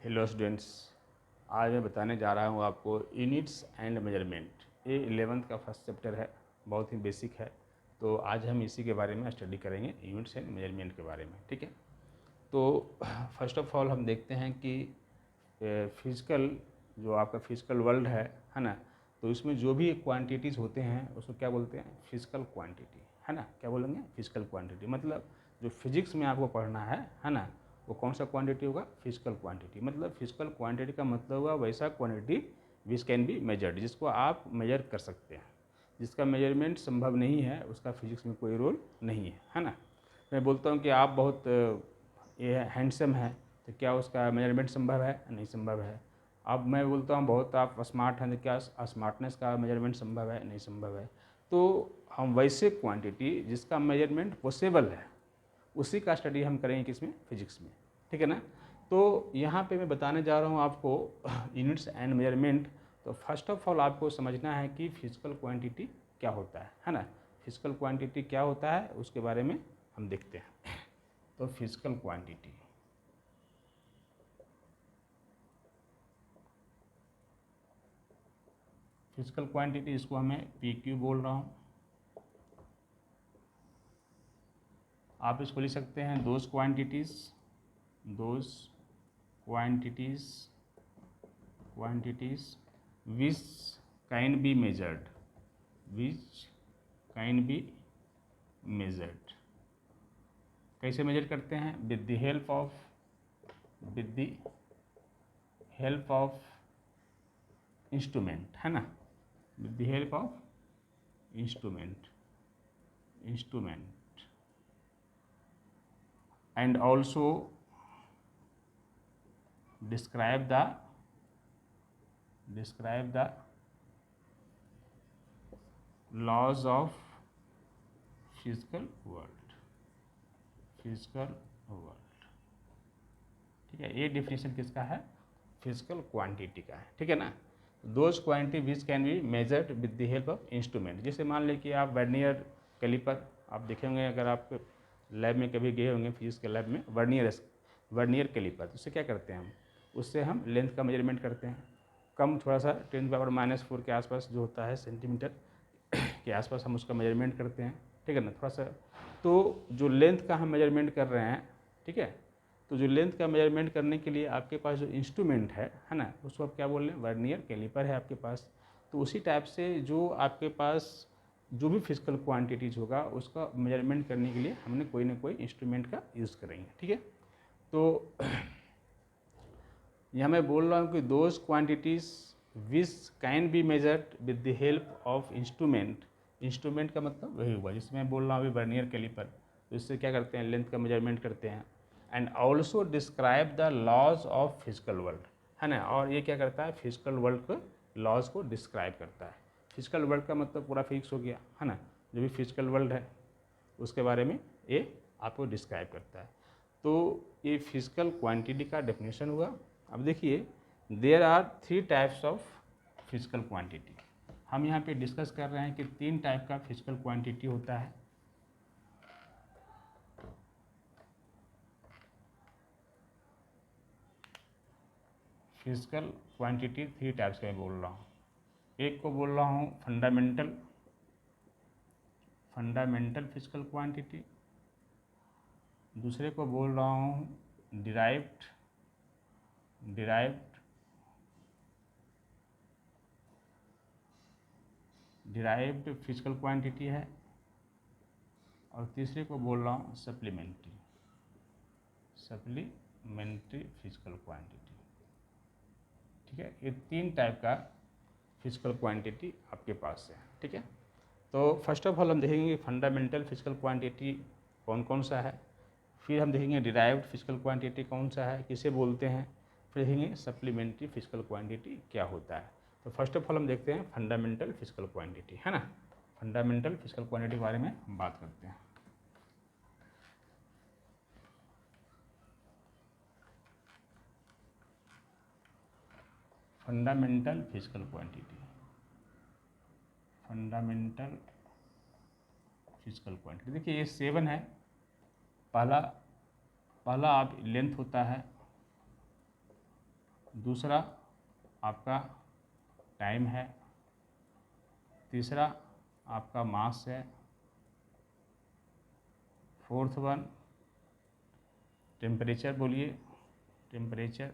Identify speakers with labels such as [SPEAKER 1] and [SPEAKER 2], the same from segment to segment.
[SPEAKER 1] Hello students, आज मैं बताने जा रहा हूँ आपको यूनिट्स एंड मेजरमेंट। ये 11th का फर्स्ट चैप्टर है, बहुत ही बेसिक है। तो आज हम इसी के बारे में स्टडी करेंगे, यूनिट्स एंड मेजरमेंट के बारे में। ठीक है, तो फर्स्ट ऑफ ऑल हम देखते हैं कि फिजिकल जो आपका फिजिकल वर्ल्ड है ना, तो इसमें जो भी क्वांटिटीज़ होते हैं उसको क्या बोलते हैं? फिजिकल क्वांटिटी, है ना। क्या बोलेंगे? Physical quantity. मतलब जो फिजिक्स में आपको पढ़ना है ना, वो कौन सा क्वांटिटी होगा? Physical quantity. मतलब फिजिकल क्वांटिटी का मतलब होगा वैसा quantity which can be measured, जिसको आप मेजर कर सकते हैं। जिसका मेजरमेंट संभव नहीं है उसका फिजिक्स में कोई रोल नहीं है ना। मैं बोलता हूँ कि आप बहुत ये हैंडसम है, तो क्या उसका मेजरमेंट संभव है? नहीं संभव है। अब मैं बोलता हूँ बहुत आप स्मार्ट हैं, तो क्या स्मार्टनेस का मेजरमेंट संभव है? नहीं संभव है। तो हम वैसे क्वांटिटी जिसका मेजरमेंट पॉसिबल है उसी का स्टडी हम करेंगे किसमें? फिजिक्स में। ठीक है ना। तो यहाँ पे मैं बताने जा रहा हूँ आपको यूनिट्स एंड मेजरमेंट। तो फर्स्ट ऑफ ऑल आपको समझना है कि फिजिकल क्वांटिटी क्या होता है ना। फिजिकल क्वांटिटी क्या होता है उसके बारे में हम देखते हैं। तो फिजिकल क्वांटिटी, फिजिकल क्वांटिटी इसको हमें PQ बोल रहा हूँ। आप इसको लिख सकते हैं those quantities which can be measured, which can be measured. कैसे मेजर करते हैं? With the help of instrument, है ना। With the help of instrument and also describe the laws of physical world। ठीक है, ये डिफिनेशन किसका है? फिजिकल क्वांटिटी का है। ठीक है ना। Those quantity which can be measured with the help of instrument. जैसे मान लें कि आप वर्नियर कैलिपर आप देखेंगे, अगर आप लैब में कभी गए होंगे फिजिक्स के लैब में, वर्नियर कैलिपर, तो उससे क्या करते हैं हम? उससे हम लेंथ का मेजरमेंट करते हैं। कम थोड़ा सा 10⁻⁻⁴ के आसपास जो होता है सेंटीमीटर के आसपास हम उसका मेजरमेंट करते हैं। ठीक है ना, थोड़ा सा। तो जो लेंथ का हम मेजरमेंट कर रहे हैं, ठीक है, तो जो लेंथ का मेजरमेंट करने के लिए आपके पास जो इंस्ट्रूमेंट है ना, उसको आप क्या बोल रहे हैं? वर्नियर कैलिपर है आपके पास। तो उसी टाइप से जो आपके पास जो भी फिजिकल क्वांटिटीज होगा उसका मेजरमेंट करने के लिए हमने कोई ना कोई इंस्ट्रूमेंट का यूज़ करेंगे। ठीक है। तो यहाँ मैं बोल रहा हूँ कि those quantities which can be measured with the help of instrument का मतलब वही हुआ जिसमें मैं बोल रहा हूँ अभी वर्नियर कैलिपर। तो इससे क्या करते हैं? लेंथ का मेजरमेंट करते हैं। And also describe the laws of physical world, है ना। और ये क्या करता है? फिजिकल वर्ल्ड के लॉज को डिस्क्राइब करता है। फिजिकल वर्ल्ड का मतलब पूरा फिजिक्स हो गया, है ना। जो भी फिजिकल वर्ल्ड है उसके बारे में ये आपको डिस्क्राइब करता है। तो ये फिजिकल क्वांटिटी का डेफिनेशन हुआ। अब देखिए, there are 3 types of physical quantity. हम यहाँ पे डिस्कस कर रहे हैं कि 3 टाइप का फिजिकल क्वांटिटी होता है। फिजिकल क्वांटिटी 3 टाइप्स का मैं बोल रहा हूँ। एक को बोल रहा हूँ फंडामेंटल फिजिकल क्वांटिटी। दूसरे को बोल रहा हूँ डिराइव्ड फिजिकल क्वांटिटी है। और तीसरे को बोल रहा हूँ सप्लीमेंट्री फिजिकल क्वांटिटी। ठीक है, ये 3 टाइप का फिजिकल क्वांटिटी आपके पास है। ठीक है। तो फर्स्ट ऑफ ऑल हम देखेंगे फंडामेंटल फिजिकल क्वांटिटी कौन कौन सा है, फिर हम देखेंगे डिराइव्ड फिजिकल क्वांटिटी कौन सा है, किसे बोलते हैं, फिर देखेंगे सप्लीमेंट्री फिजिकल क्वांटिटी क्या होता है। तो फर्स्ट ऑफ ऑल हम देखते हैं फंडामेंटल फिजिकल क्वांटिटी, है ना। फंडामेंटल फिजिकल क्वांटिटी के बारे में हम बात करते हैं। फंडामेंटल फिजिकल क्वांटिटी देखिए ये 7 है। पहला आप लेंथ होता है, दूसरा आपका टाइम है, तीसरा आपका मास है, फोर्थ वन टेम्परेचर, बोलिए temperature,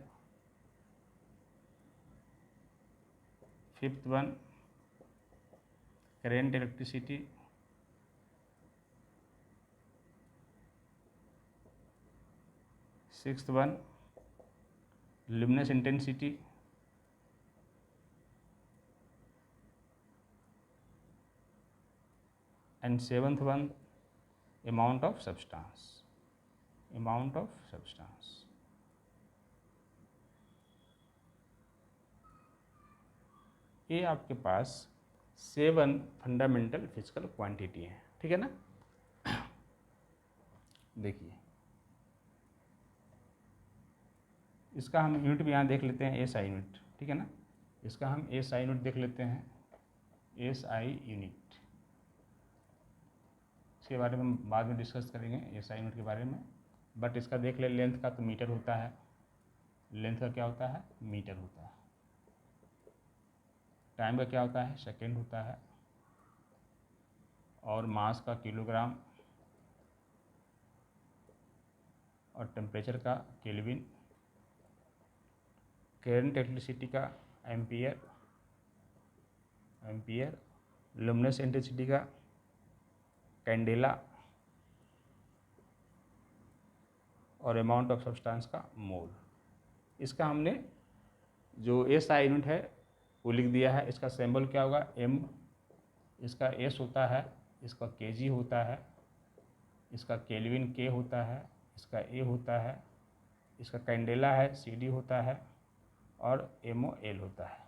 [SPEAKER 1] fifth one current electricity, sixth one luminous intensity, and seventh one amount of substance, amount of substance. ये आपके पास 7 फंडामेंटल फिजिकल क्वांटिटी हैं, ठीक है ना। देखिए इसका हम यूनिट भी यहाँ देख लेते हैं, एस आई यूनिट, ठीक है ना। इसका हम एस आई यूनिट देख लेते हैं, एस आई यूनिट, इसके बारे में हम बाद में डिस्कस करेंगे एस आई यूनिट के बारे में। बट इसका देख ले, लेंथ का तो मीटर होता है, लेंथ का क्या होता है, मीटर होता है। टाइम का क्या होता है, सेकेंड होता है। और मास का किलोग्राम, और टेम्परेचर का केल्विन, करंट इलेक्ट्रिसिटी का एम्पियर, एम्पियर, लुमिनस इंटेंसिटी का कैंडेला, और अमाउंट ऑफ सब्सटेंस का मोल। इसका हमने जो एस आई यूनिट है वो लिख दिया है। इसका सिंबल क्या होगा, एम, इसका एस होता है, इसका केजी होता है, इसका केल्विन के होता है, इसका ए होता है, इसका कैंडेला है, सी डी होता है, और एम ओ एल होता है।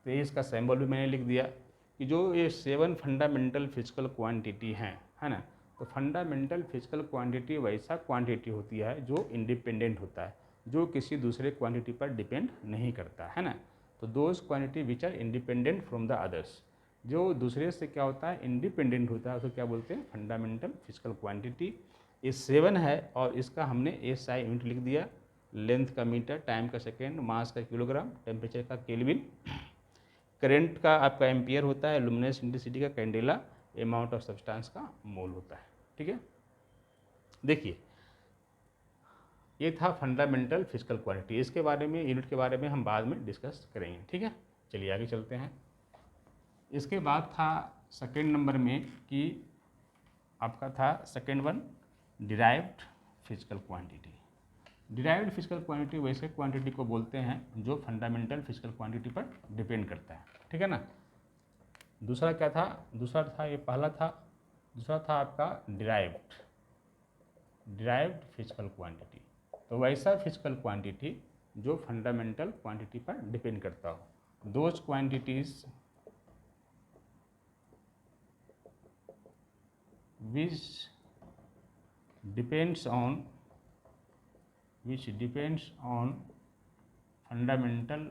[SPEAKER 1] तो ये इसका सिंबल भी मैंने लिख दिया कि जो ये 7 फंडामेंटल फिजिकल क्वांटिटी हैं, है ना। तो फंडामेंटल फिजिकल क्वांटिटी वैसा क्वांटिटी होती है जो इंडिपेंडेंट होता है, जो किसी दूसरे क्वांटिटी पर डिपेंड नहीं करता है ना। तो those quantity which are independent from the others, जो दूसरे से क्या होता है, इंडिपेंडेंट होता है, उसको क्या बोलते हैं, फंडामेंटल फिजिकल क्वांटिटी। ये 7 है और इसका हमने एस आई यूनिट लिख दिया। लेंथ का मीटर, टाइम का सेकेंड, मास का किलोग्राम, टेम्परेचर का केल्विन, करंट का आपका एम्पियर होता है, लुमिनस इंटेंसिटी का कैंडेला, अमाउंट ऑफ सब्सटेंस का मोल होता है, ठीक है। देखिए ये था फंडामेंटल फिजिकल क्वांटिटी। इसके बारे में, यूनिट के बारे में हम बाद में डिस्कस करेंगे, ठीक है। चलिए आगे चलते हैं। इसके बाद था सेकेंड नंबर में कि आपका था second one derived physical quantity. Derived physical quantity वैसे क्वांटिटी को बोलते हैं जो फंडामेंटल फिजिकल क्वांटिटी पर डिपेंड करता है, ठीक है ना। दूसरा क्या था, दूसरा था, ये पहला था, दूसरा था आपका डिराइव्ड, डिराइव्ड फिजिकल क्वांटिटी। तो वैसा फिजिकल क्वांटिटी जो फंडामेंटल क्वांटिटी पर डिपेंड करता हो। Those quantities which depends on fundamental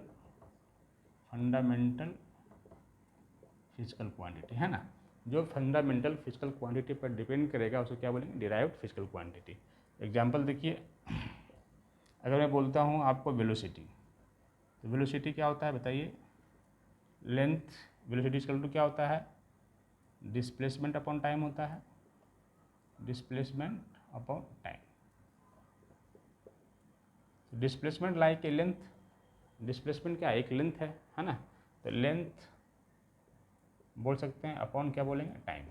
[SPEAKER 1] physical quantity, है ना। जो फंडामेंटल फिजिकल क्वांटिटी पर डिपेंड करेगा उसको क्या बोलेंगे, डिराइव्ड फिजिकल क्वांटिटी। एग्जांपल देखिए, अगर मैं बोलता हूँ आपको वेलोसिटी, तो वेलोसिटी क्या होता है बताइए, लेंथ, वेलोसिटी इक्वल टू क्या होता है, डिस्प्लेसमेंट अपॉन टाइम होता है, displacement upon time. Displacement like a length, displacement क्या एक लेंथ है ना। तो लेंथ बोल सकते हैं, अपॉन क्या बोलेंगे, टाइम।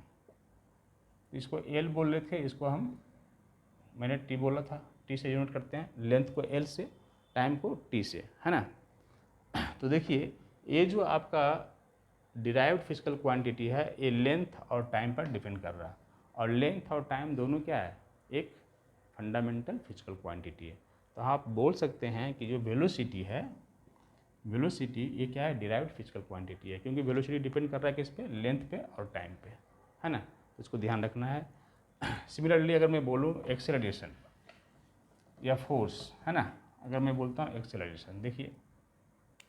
[SPEAKER 1] इसको एल बोल रहे थे, इसको मैंने टी बोला था, टी से यूनिट करते हैं, लेंथ को एल से, टाइम को टी से, है ना। तो देखिए ये जो आपका डिराइव्ड फिजिकल क्वांटिटी है ये लेंथ और टाइम पर डिपेंड कर रहा है, और लेंथ और टाइम दोनों क्या है, एक फंडामेंटल फिजिकल क्वांटिटी है। तो आप बोल सकते हैं कि जो वेलोसिटी है, वेलोसिटी ये क्या है, डिराइव्ड फिजिकल क्वांटिटी है, क्योंकि वेलोसिटी डिपेंड कर रहा है किस पे, लेंथ पे और टाइम पे, है ना। तो इसको ध्यान रखना है। सिमिलरली अगर मैं बोलूँ एक्सेलरेशन या फोर्स, है ना, अगर मैं बोलता हूँ एक्सेलरेशन, देखिए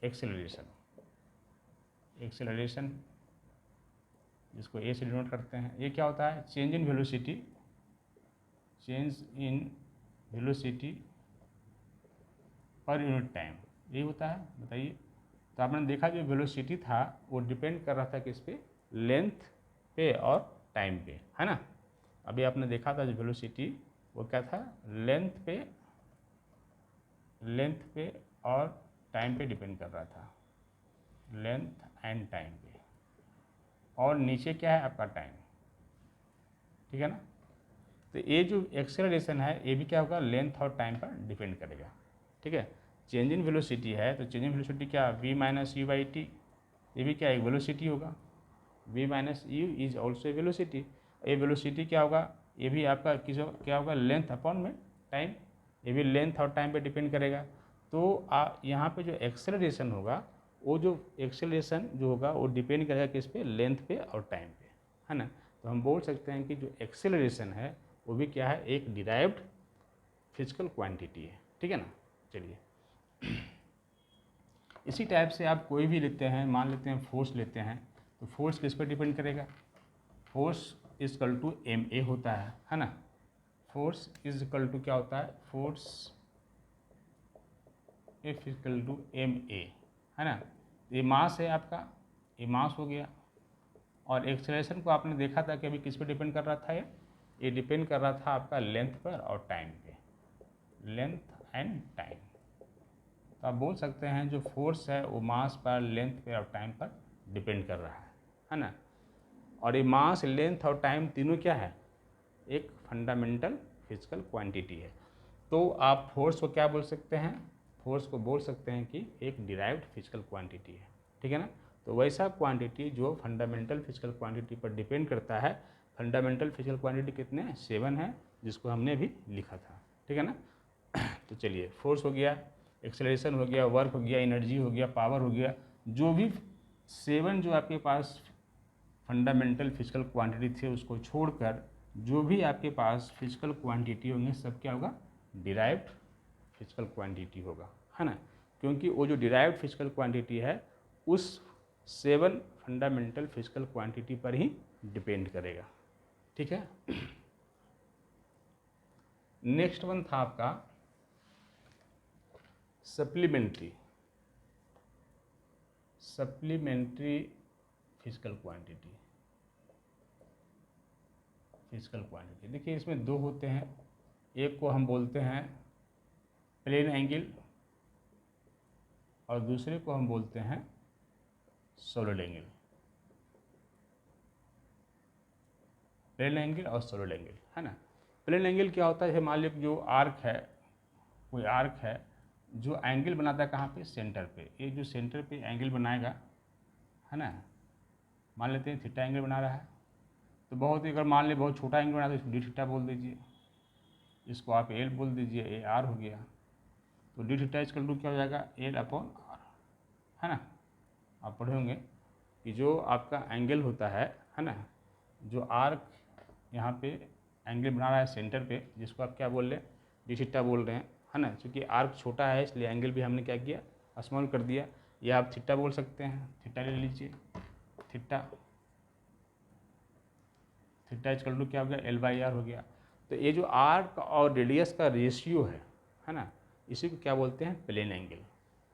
[SPEAKER 1] एक्सेलरेशन, एक्सेलरेशन जिसको ए से डिनोट करते हैं, ये क्या होता है, change in velocity, change in velocity per unit time, यही होता है, बताइए। तो आपने देखा जो वेलोसिटी था वो डिपेंड कर रहा था किस पे, लेंथ पे और टाइम पे, है ना। अभी आपने देखा था जो वेलोसिटी वो क्या था, लेंथ पे और टाइम पे डिपेंड कर रहा था, लेंथ एंड टाइम पे, और नीचे क्या है आपका टाइम, ठीक है ना। तो ये जो एक्सेलरेशन है ये भी क्या होगा, लेंथ और टाइम पर डिपेंड करेगा, ठीक है। चेंज इन वेलोसिटी है तो चेंज इन वेलोसिटी क्या, v minus you by T, ये भी क्या एक वेलोसिटी होगा, v minus you is also velocity. ये वेलोसिटी क्या होगा, ये भी आपका क्या होगा, लेंथ अपॉन में टाइम, ये भी लेंथ और टाइम पे डिपेंड करेगा। तो यहाँ पे जो एक्सेलरेशन होगा, वो जो एक्सेलरेशन जो होगा वो डिपेंड करेगा किस पे, लेंथ पे और टाइम पे, है ना। तो हम बोल सकते हैं कि जो एक्सेलरेशन है वो भी क्या है, एक डिराइव्ड फिजिकल क्वांटिटी है, ठीक है ना। चलिए, इसी टाइप से आप कोई भी लेते हैं, मान लेते हैं फोर्स लेते हैं, तो फोर्स किस पर डिपेंड करेगा, force is equal to M A होता है ना। फोर्स इज इक्वल टू क्या होता है, force if equal to M A, है ना। ये मास है आपका, ये मास हो गया। और एक्सेलरेशन को आपने देखा था कि अभी किस पे डिपेंड कर रहा था, ये डिपेंड कर रहा था आपका लेंथ पर और टाइम पे, लेंथ एंड टाइम। तो आप बोल सकते हैं जो फोर्स है वो मास पर, लेंथ पे और टाइम पर डिपेंड कर रहा है ना। और ये मास, लेंथ और टाइम तीनों क्या है, एक फंडामेंटल फिजिकल क्वांटिटी है। तो आप फोर्स को क्या बोल सकते हैं, फोर्स को बोल सकते हैं कि एक डिराइव्ड फिजिकल क्वांटिटी है, ठीक है ना। तो वैसा क्वांटिटी जो फंडामेंटल फिजिकल क्वांटिटी पर डिपेंड करता है, फंडामेंटल फिजिकल क्वांटिटी कितने हैं, 7 है, जिसको हमने अभी लिखा था, ठीक है ना। तो चलिए, फोर्स हो गया, एक्सेलरेशन हो गया, वर्क हो गया, एनर्जी हो गया, पावर हो गया, जो भी 7 जो आपके पास फंडामेंटल फिजिकल क्वांटिटी थे उसको छोड़कर जो भी आपके पास फिजिकल क्वांटिटी होंगे सब क्या होगा, डिराइव्ड फिजिकल क्वांटिटी होगा, है ना। क्योंकि वो जो डिराइव्ड फिजिकल क्वांटिटी है उस 7 फंडामेंटल फिजिकल क्वांटिटी पर ही डिपेंड करेगा, ठीक है। नेक्स्ट वन था आपका सप्लीमेंट्री फिजिकल क्वांटिटी। देखिए इसमें दो होते हैं, एक को हम बोलते हैं प्लेन एंगल और दूसरे को हम बोलते हैं सॉलिड एंगल। प्लेन एंगल और सॉलिड एंगल, है ना। प्लेन एंगल क्या होता है, मान लीजिए जो आर्क है, कोई आर्क है जो एंगल बनाता है कहाँ पे, सेंटर पे। ये जो सेंटर पे एंगल बनाएगा, है ना, मान लेते हैं थीटा एंगल बना रहा है। तो बहुत ही, अगर मान ली बहुत छोटा एंगल बना तो इसको डी थीटा बोल दीजिए, इसको आप एल बोल दीजिए, ए आर हो गया। तो डी थीटा इक्वल टू क्या हो जाएगा, एल अपॉन आर, है ना। आप पढ़े होंगे कि जो आपका एंगल होता है ना, जो आर्क यहाँ पे एंगल बना रहा है सेंटर पे, जिसको आप क्या बोल रहे हैं, डी थीटा बोल रहे हैं, है ना। क्योंकि आर्क छोटा है इसलिए एंगल भी हमने क्या किया, स्मॉल कर दिया। या आप थीटा बोल सकते हैं, थीटा ले लीजिए, थीटा इक्वल टू क्या हो गया, एल बाई आर हो गया। तो ये जो आर्क और रेडियस का रेशियो है ना, इसी को क्या बोलते हैं, प्लेन एंगल,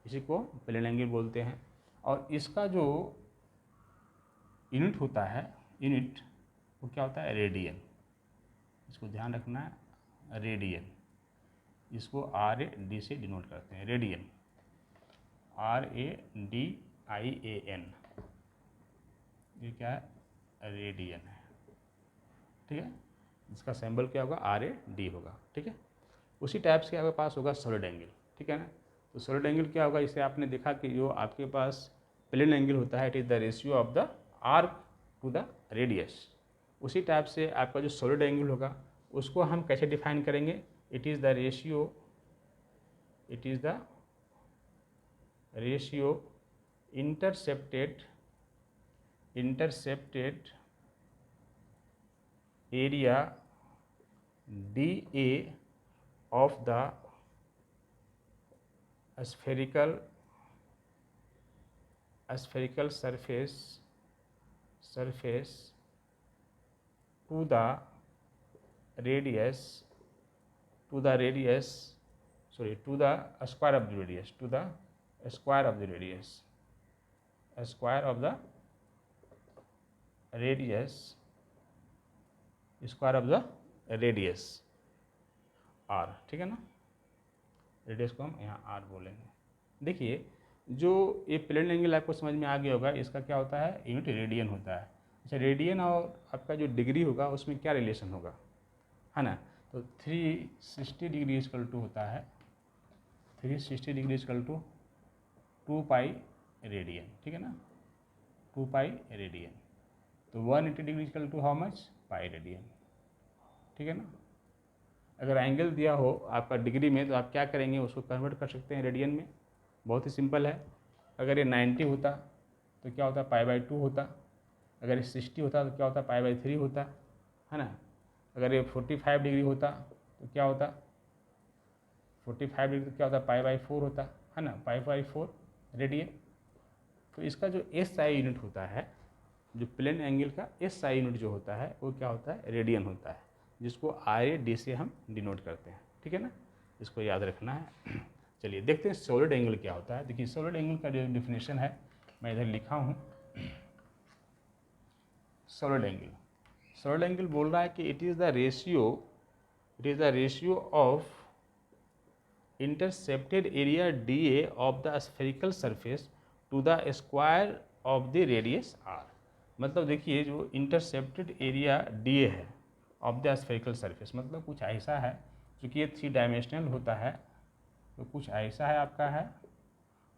[SPEAKER 1] इसी को प्लेन एंगल बोलते हैं। और इसका जो यूनिट होता है, यूनिट वो क्या होता है, रेडियन, इसको ध्यान रखना है, रेडियन। इसको आर ए डी से डिनोट करते हैं, रेडियन, RADIAN, ये क्या है, रेडियन है, ठीक है। इसका सिंबल क्या होगा, RAD होगा, ठीक है। उसी टाइप से आपके पास होगा सॉलिड एंगल, ठीक है ना। तो सॉलिड एंगल क्या होगा, इसे आपने देखा कि जो आपके पास प्लेन एंगल होता है, it is the ratio of the arc to the radius. उसी टाइप से आपका जो सॉलिड एंगल होगा उसको हम कैसे डिफाइन करेंगे, it is the ratio intercepted area DA of the spherical surface to the radius to the square of the radius, to the square of the radius, square of the radius, square of the radius R, ठीक है ना। Radius को हम यहाँ are बोलेंगे। देखिए जो ये प्लेन एंगल आपको समझ में आ गया होगा, इसका क्या होता है, यूनिट रेडियन होता है। अच्छा, रेडियन और आपका जो डिग्री होगा उसमें क्या रिलेशन होगा, है ना। तो 360 डिग्री इक्वल टू होता है, 360 degree equal to 2 pi radian, ठीक है ना, 2 पाई रेडियन। तो 180 degree equal to how much, pi radian, ठीक है ना। अगर एंगल दिया हो आपका डिग्री में तो आप क्या करेंगे, उसको कन्वर्ट कर सकते हैं रेडियन में, बहुत ही सिंपल है। अगर ये 90 होता तो क्या होता, π/2 होता। अगर ये 60 होता तो क्या होता, π/3 होता, है ना। अगर ये 45 डिग्री होता तो क्या होता, 45 डिग्री तो क्या होता, π/4 होता, है ना, π/4 रेडियन। तो इसका जो SI यूनिट होता है, जो प्लेन एंगल का SI यूनिट जो होता है वो क्या होता है, रेडियन होता है, जिसको RAD से हम डिनोट करते हैं, ठीक है ना। इसको याद रखना है। चलिए देखते हैं सॉलिड एंगल क्या होता है। देखिए सॉलिड एंगल का जो डिफिनेशन है मैं इधर लिखा हूँ। सॉलिड एंगल बोल रहा है कि it is the ratio of intercepted area DA of the spherical surface to the square of the radius R। मतलब देखिए जो इंटरसेप्टेड एरिया DA है ऑफ द स्फेरिकल सरफेस, मतलब कुछ ऐसा है, चूँकि ये 3 डायमेंशनल होता है तो कुछ ऐसा है आपका है,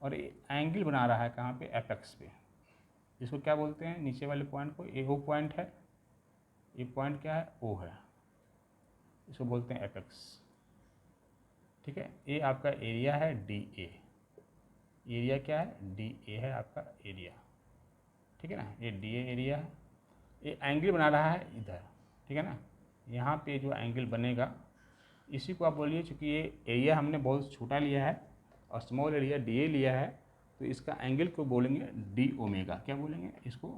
[SPEAKER 1] और एंगल बना रहा है कहाँ पे, एपेक्स पे। इसको क्या बोलते हैं, नीचे वाले पॉइंट को, ये O पॉइंट है, ये पॉइंट क्या है, O है, इसको बोलते हैं एपेक्स, ठीक है। ये आपका एरिया है DA, एरिया क्या है, DA है आपका एरिया, ठीक है ना। ये DA एरिया है, ये एंगल बना रहा है इधर, ठीक है ना। यहाँ पे जो एंगल बनेगा इसी को आप बोलिए, चूँकि ये एरिया हमने बहुत छोटा लिया है और स्मॉल एरिया DA लिया है, तो इसका एंगल को बोलेंगे D ओमेगा। क्या बोलेंगे इसको,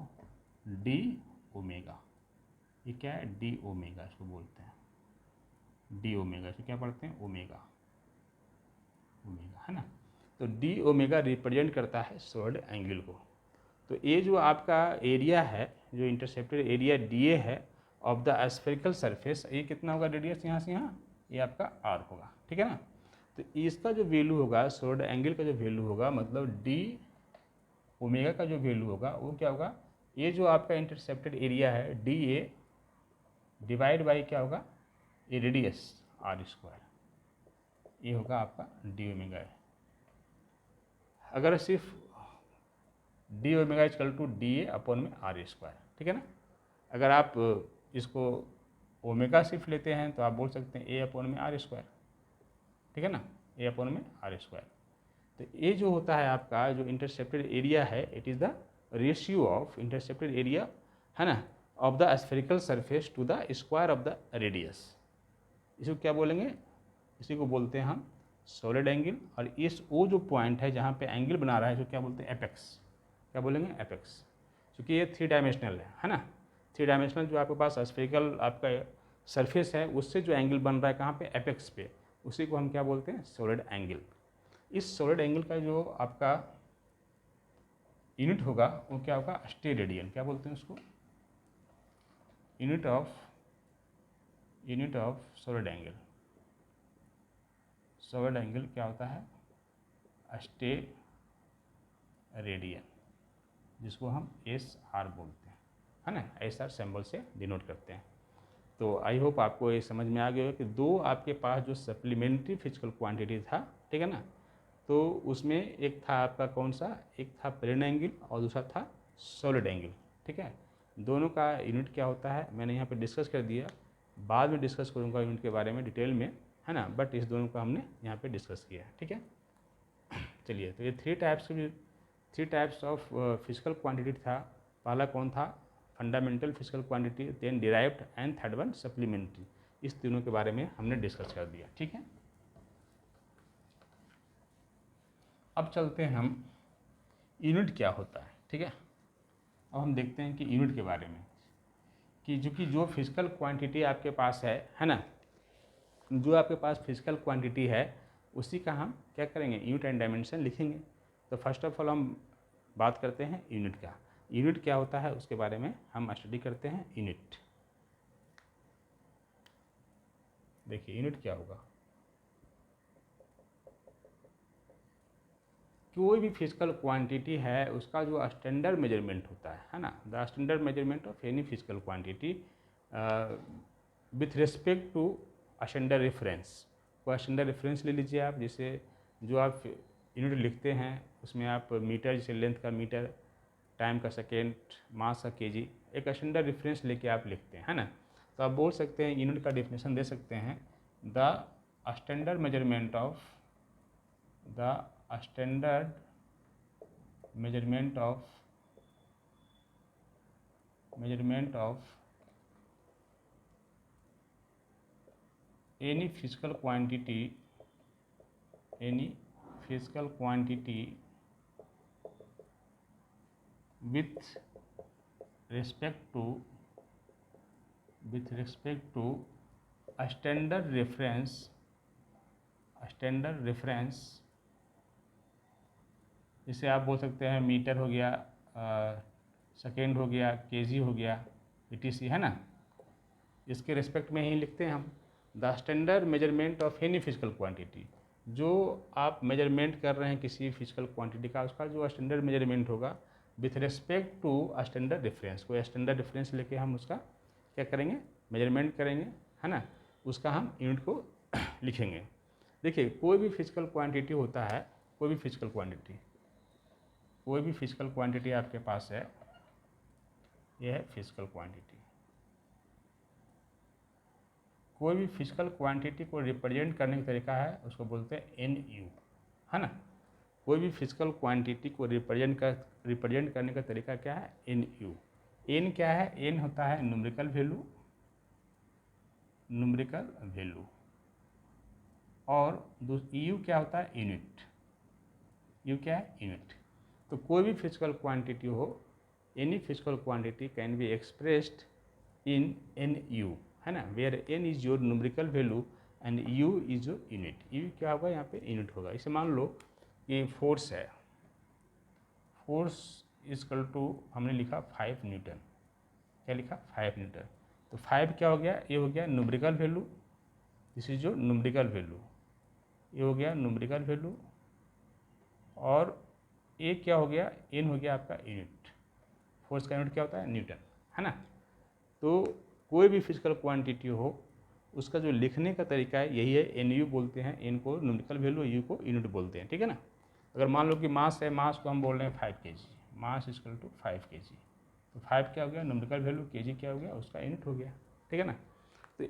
[SPEAKER 1] D ओमेगा। ये क्या है, D ओमेगा इसको बोलते हैं, D ओमेगा। इसको क्या पढ़ते हैं, ओमेगा, ओमेगा, है ना। तो D ओमेगा रिप्रेजेंट करता है सॉलिड एंगल को। तो ये जो आपका एरिया है, जो इंटरसेप्टेड एरिया DA है ऑफ द स्फेरिकल सरफेस, ये कितना होगा रेडियस यहाँ से यहाँ, ये आपका R होगा, ठीक है ना। तो इसका जो वैल्यू होगा, सॉलिड एंगल का जो वैल्यू होगा, मतलब D ओमेगा का जो वैल्यू होगा वो क्या होगा, ये जो आपका इंटरसेप्टेड एरिया है DA डिवाइड बाई क्या होगा, ये रेडियस R², ये होगा आपका D ओमेगा। अगर सिर्फ D omega equal to DA upon में R², ठीक है ना। अगर आप इसको ओमेगा सिर्फ लेते हैं तो आप बोल सकते हैं A अपॉन में R², ठीक है ना, A अपॉन में R²। तो ये जो होता है आपका जो इंटरसेप्टेड एरिया है, it is the ratio of intercepted area, है ना, of the spherical surface to the square of the radius. इसको क्या बोलेंगे, इसी को बोलते हैं हम सॉलिड एंगल। और इस वो जो पॉइंट है जहाँ पे एंगल बना रहा है, जो क्या बोलते हैं, एपेक्स। क्या बोलेंगे, एपेक्स, क्योंकि ये 3 डायमेंशनल है ना। 3 डायमेंशनल जो आपके पास स्फेरिकल आपका सरफेस है, उससे जो एंगल बन रहा है कहाँ पे, एपेक्स पे, उसी को हम क्या बोलते हैं, सॉलिड एंगल। इस सॉलिड एंगल का जो आपका यूनिट होगा वो क्या होगा, स्टेरेडियन। क्या बोलते हैं उसको, unit of solid angle. Solid angle क्या होता है, स्टेरेडियन, जिसको हम SR बोलते हैं, है ना, SR सिंबल से डिनोट करते हैं। तो आई होप आपको ये समझ में आ गया हो कि दो आपके पास जो सप्लीमेंट्री फिजिकल क्वांटिटी था, ठीक है ना, तो उसमें एक था आपका कौन सा, एक था प्लेन एंगल और दूसरा था सॉलिड एंगल, ठीक है। दोनों का यूनिट क्या होता है मैंने यहाँ पे डिस्कस कर दिया, बाद में डिस्कस करूँगा यूनिट के बारे में डिटेल में, है ना, बट इस दोनों का हमने यहाँ पे डिस्कस किया है, ठीक है। चलिए, तो ये 3 टाइप्स ऑफ फिजिकल क्वांटिटी था। पहला कौन था, fundamental physical quantity, then derived, and third one supplementary. इस तीनों के बारे में हमने डिस्कस कर दिया, ठीक है। अब चलते हैं हम यूनिट क्या होता है, ठीक है। अब हम देखते हैं कि यूनिट के बारे में, कि जो फिजिकल क्वांटिटी आपके पास है ना, जो आपके पास फिजिकल क्वांटिटी है उसी का हम क्या करेंगे, यूनिट एंड डायमेंशन लिखेंगे। तो फर्स्ट ऑफ ऑल हम बात करते हैं यूनिट का। यूनिट क्या होता है उसके बारे में हम स्टडी करते हैं। यूनिट, देखिए यूनिट क्या होगा। कोई भी फिजिकल क्वांटिटी है उसका जो स्टैंडर्ड मेजरमेंट होता है ना, the standard measurement of any physical quantity with respect to standard reference. कोई स्टैंडर्ड रेफरेंस ले लीजिए आप, जैसे जो आप यूनिट लिखते हैं उसमें आप मीटर, जैसे लेंथ का मीटर, टाइम का सेकेंड, मास का केजी, एक स्टैंडर्ड रेफरेंस लेके आप लिखते हैं, है ना। तो आप बोल सकते हैं, यूनिट का डेफिनेशन दे सकते हैं, the standard measurement of standard measurement of any physical quantity with respect to a standard reference। जैसे आप बोल सकते हैं मीटर हो गया, सेकेंड हो गया, केजी हो गया, etc, है ना। इसके रिस्पेक्ट में ही लिखते हैं हम the standard measurement of any physical quantity. जो आप मेजरमेंट कर रहे हैं किसी फिजिकल क्वांटिटी का, उसका जो स्टैंडर्ड मेजरमेंट होगा with respect to standard reference. कोई स्टैंडर्ड रेफरेंस लेके हम उसका क्या करेंगे, मेजरमेंट करेंगे, है ना। उसका हम यूनिट को लिखेंगे। देखिए कोई भी फिजिकल क्वांटिटी होता है, कोई भी फिजिकल क्वांटिटी आपके पास है, यह है फिजिकल क्वांटिटी। कोई भी फिजिकल क्वांटिटी को रिप्रेजेंट करने का तरीका है, उसको बोलते हैं एन यू, है ना। कोई भी फिजिकल क्वांटिटी को रिप्रेजेंट करने का तरीका क्या है, एन यू। एन क्या है, एन होता है न्यूमेरिकल वैल्यू, और यू क्या होता है, यूनिट। यू क्या है, यूनिट। तो कोई भी फिजिकल क्वांटिटी हो, any physical quantity can be expressed in N U, है ना, where N is your numerical value and U is your unit. U क्या होगा, यहाँ पे यूनिट होगा। इसे मान लो कि फोर्स है, फोर्स इजकल टू हमने लिखा 5 न्यूटन। क्या लिखा, 5 न्यूटन। तो 5 क्या हो गया, ये हो गया numerical value, this is your numerical value, ये हो गया न्यूमेरिकल वैल्यू, और ये क्या हो गया, एन हो गया आपका यूनिट। फोर्स का यूनिट क्या होता है, न्यूटन, है ना। तो कोई भी फिजिकल क्वांटिटी हो, उसका जो लिखने का तरीका है यही है, एन यू बोलते हैं, एन को न्यूमेरिकल वैल्यू, यू को यूनिट बोलते हैं, ठीक है ना। अगर मान लो कि मास है, मास को हम बोल रहे हैं 5 kg, mass equal to 5 kg। तो 5 क्या हो गया, न्यूमेरिकल वैल्यू, केजी क्या हो गया, उसका यूनिट हो गया, ठीक है ना। तो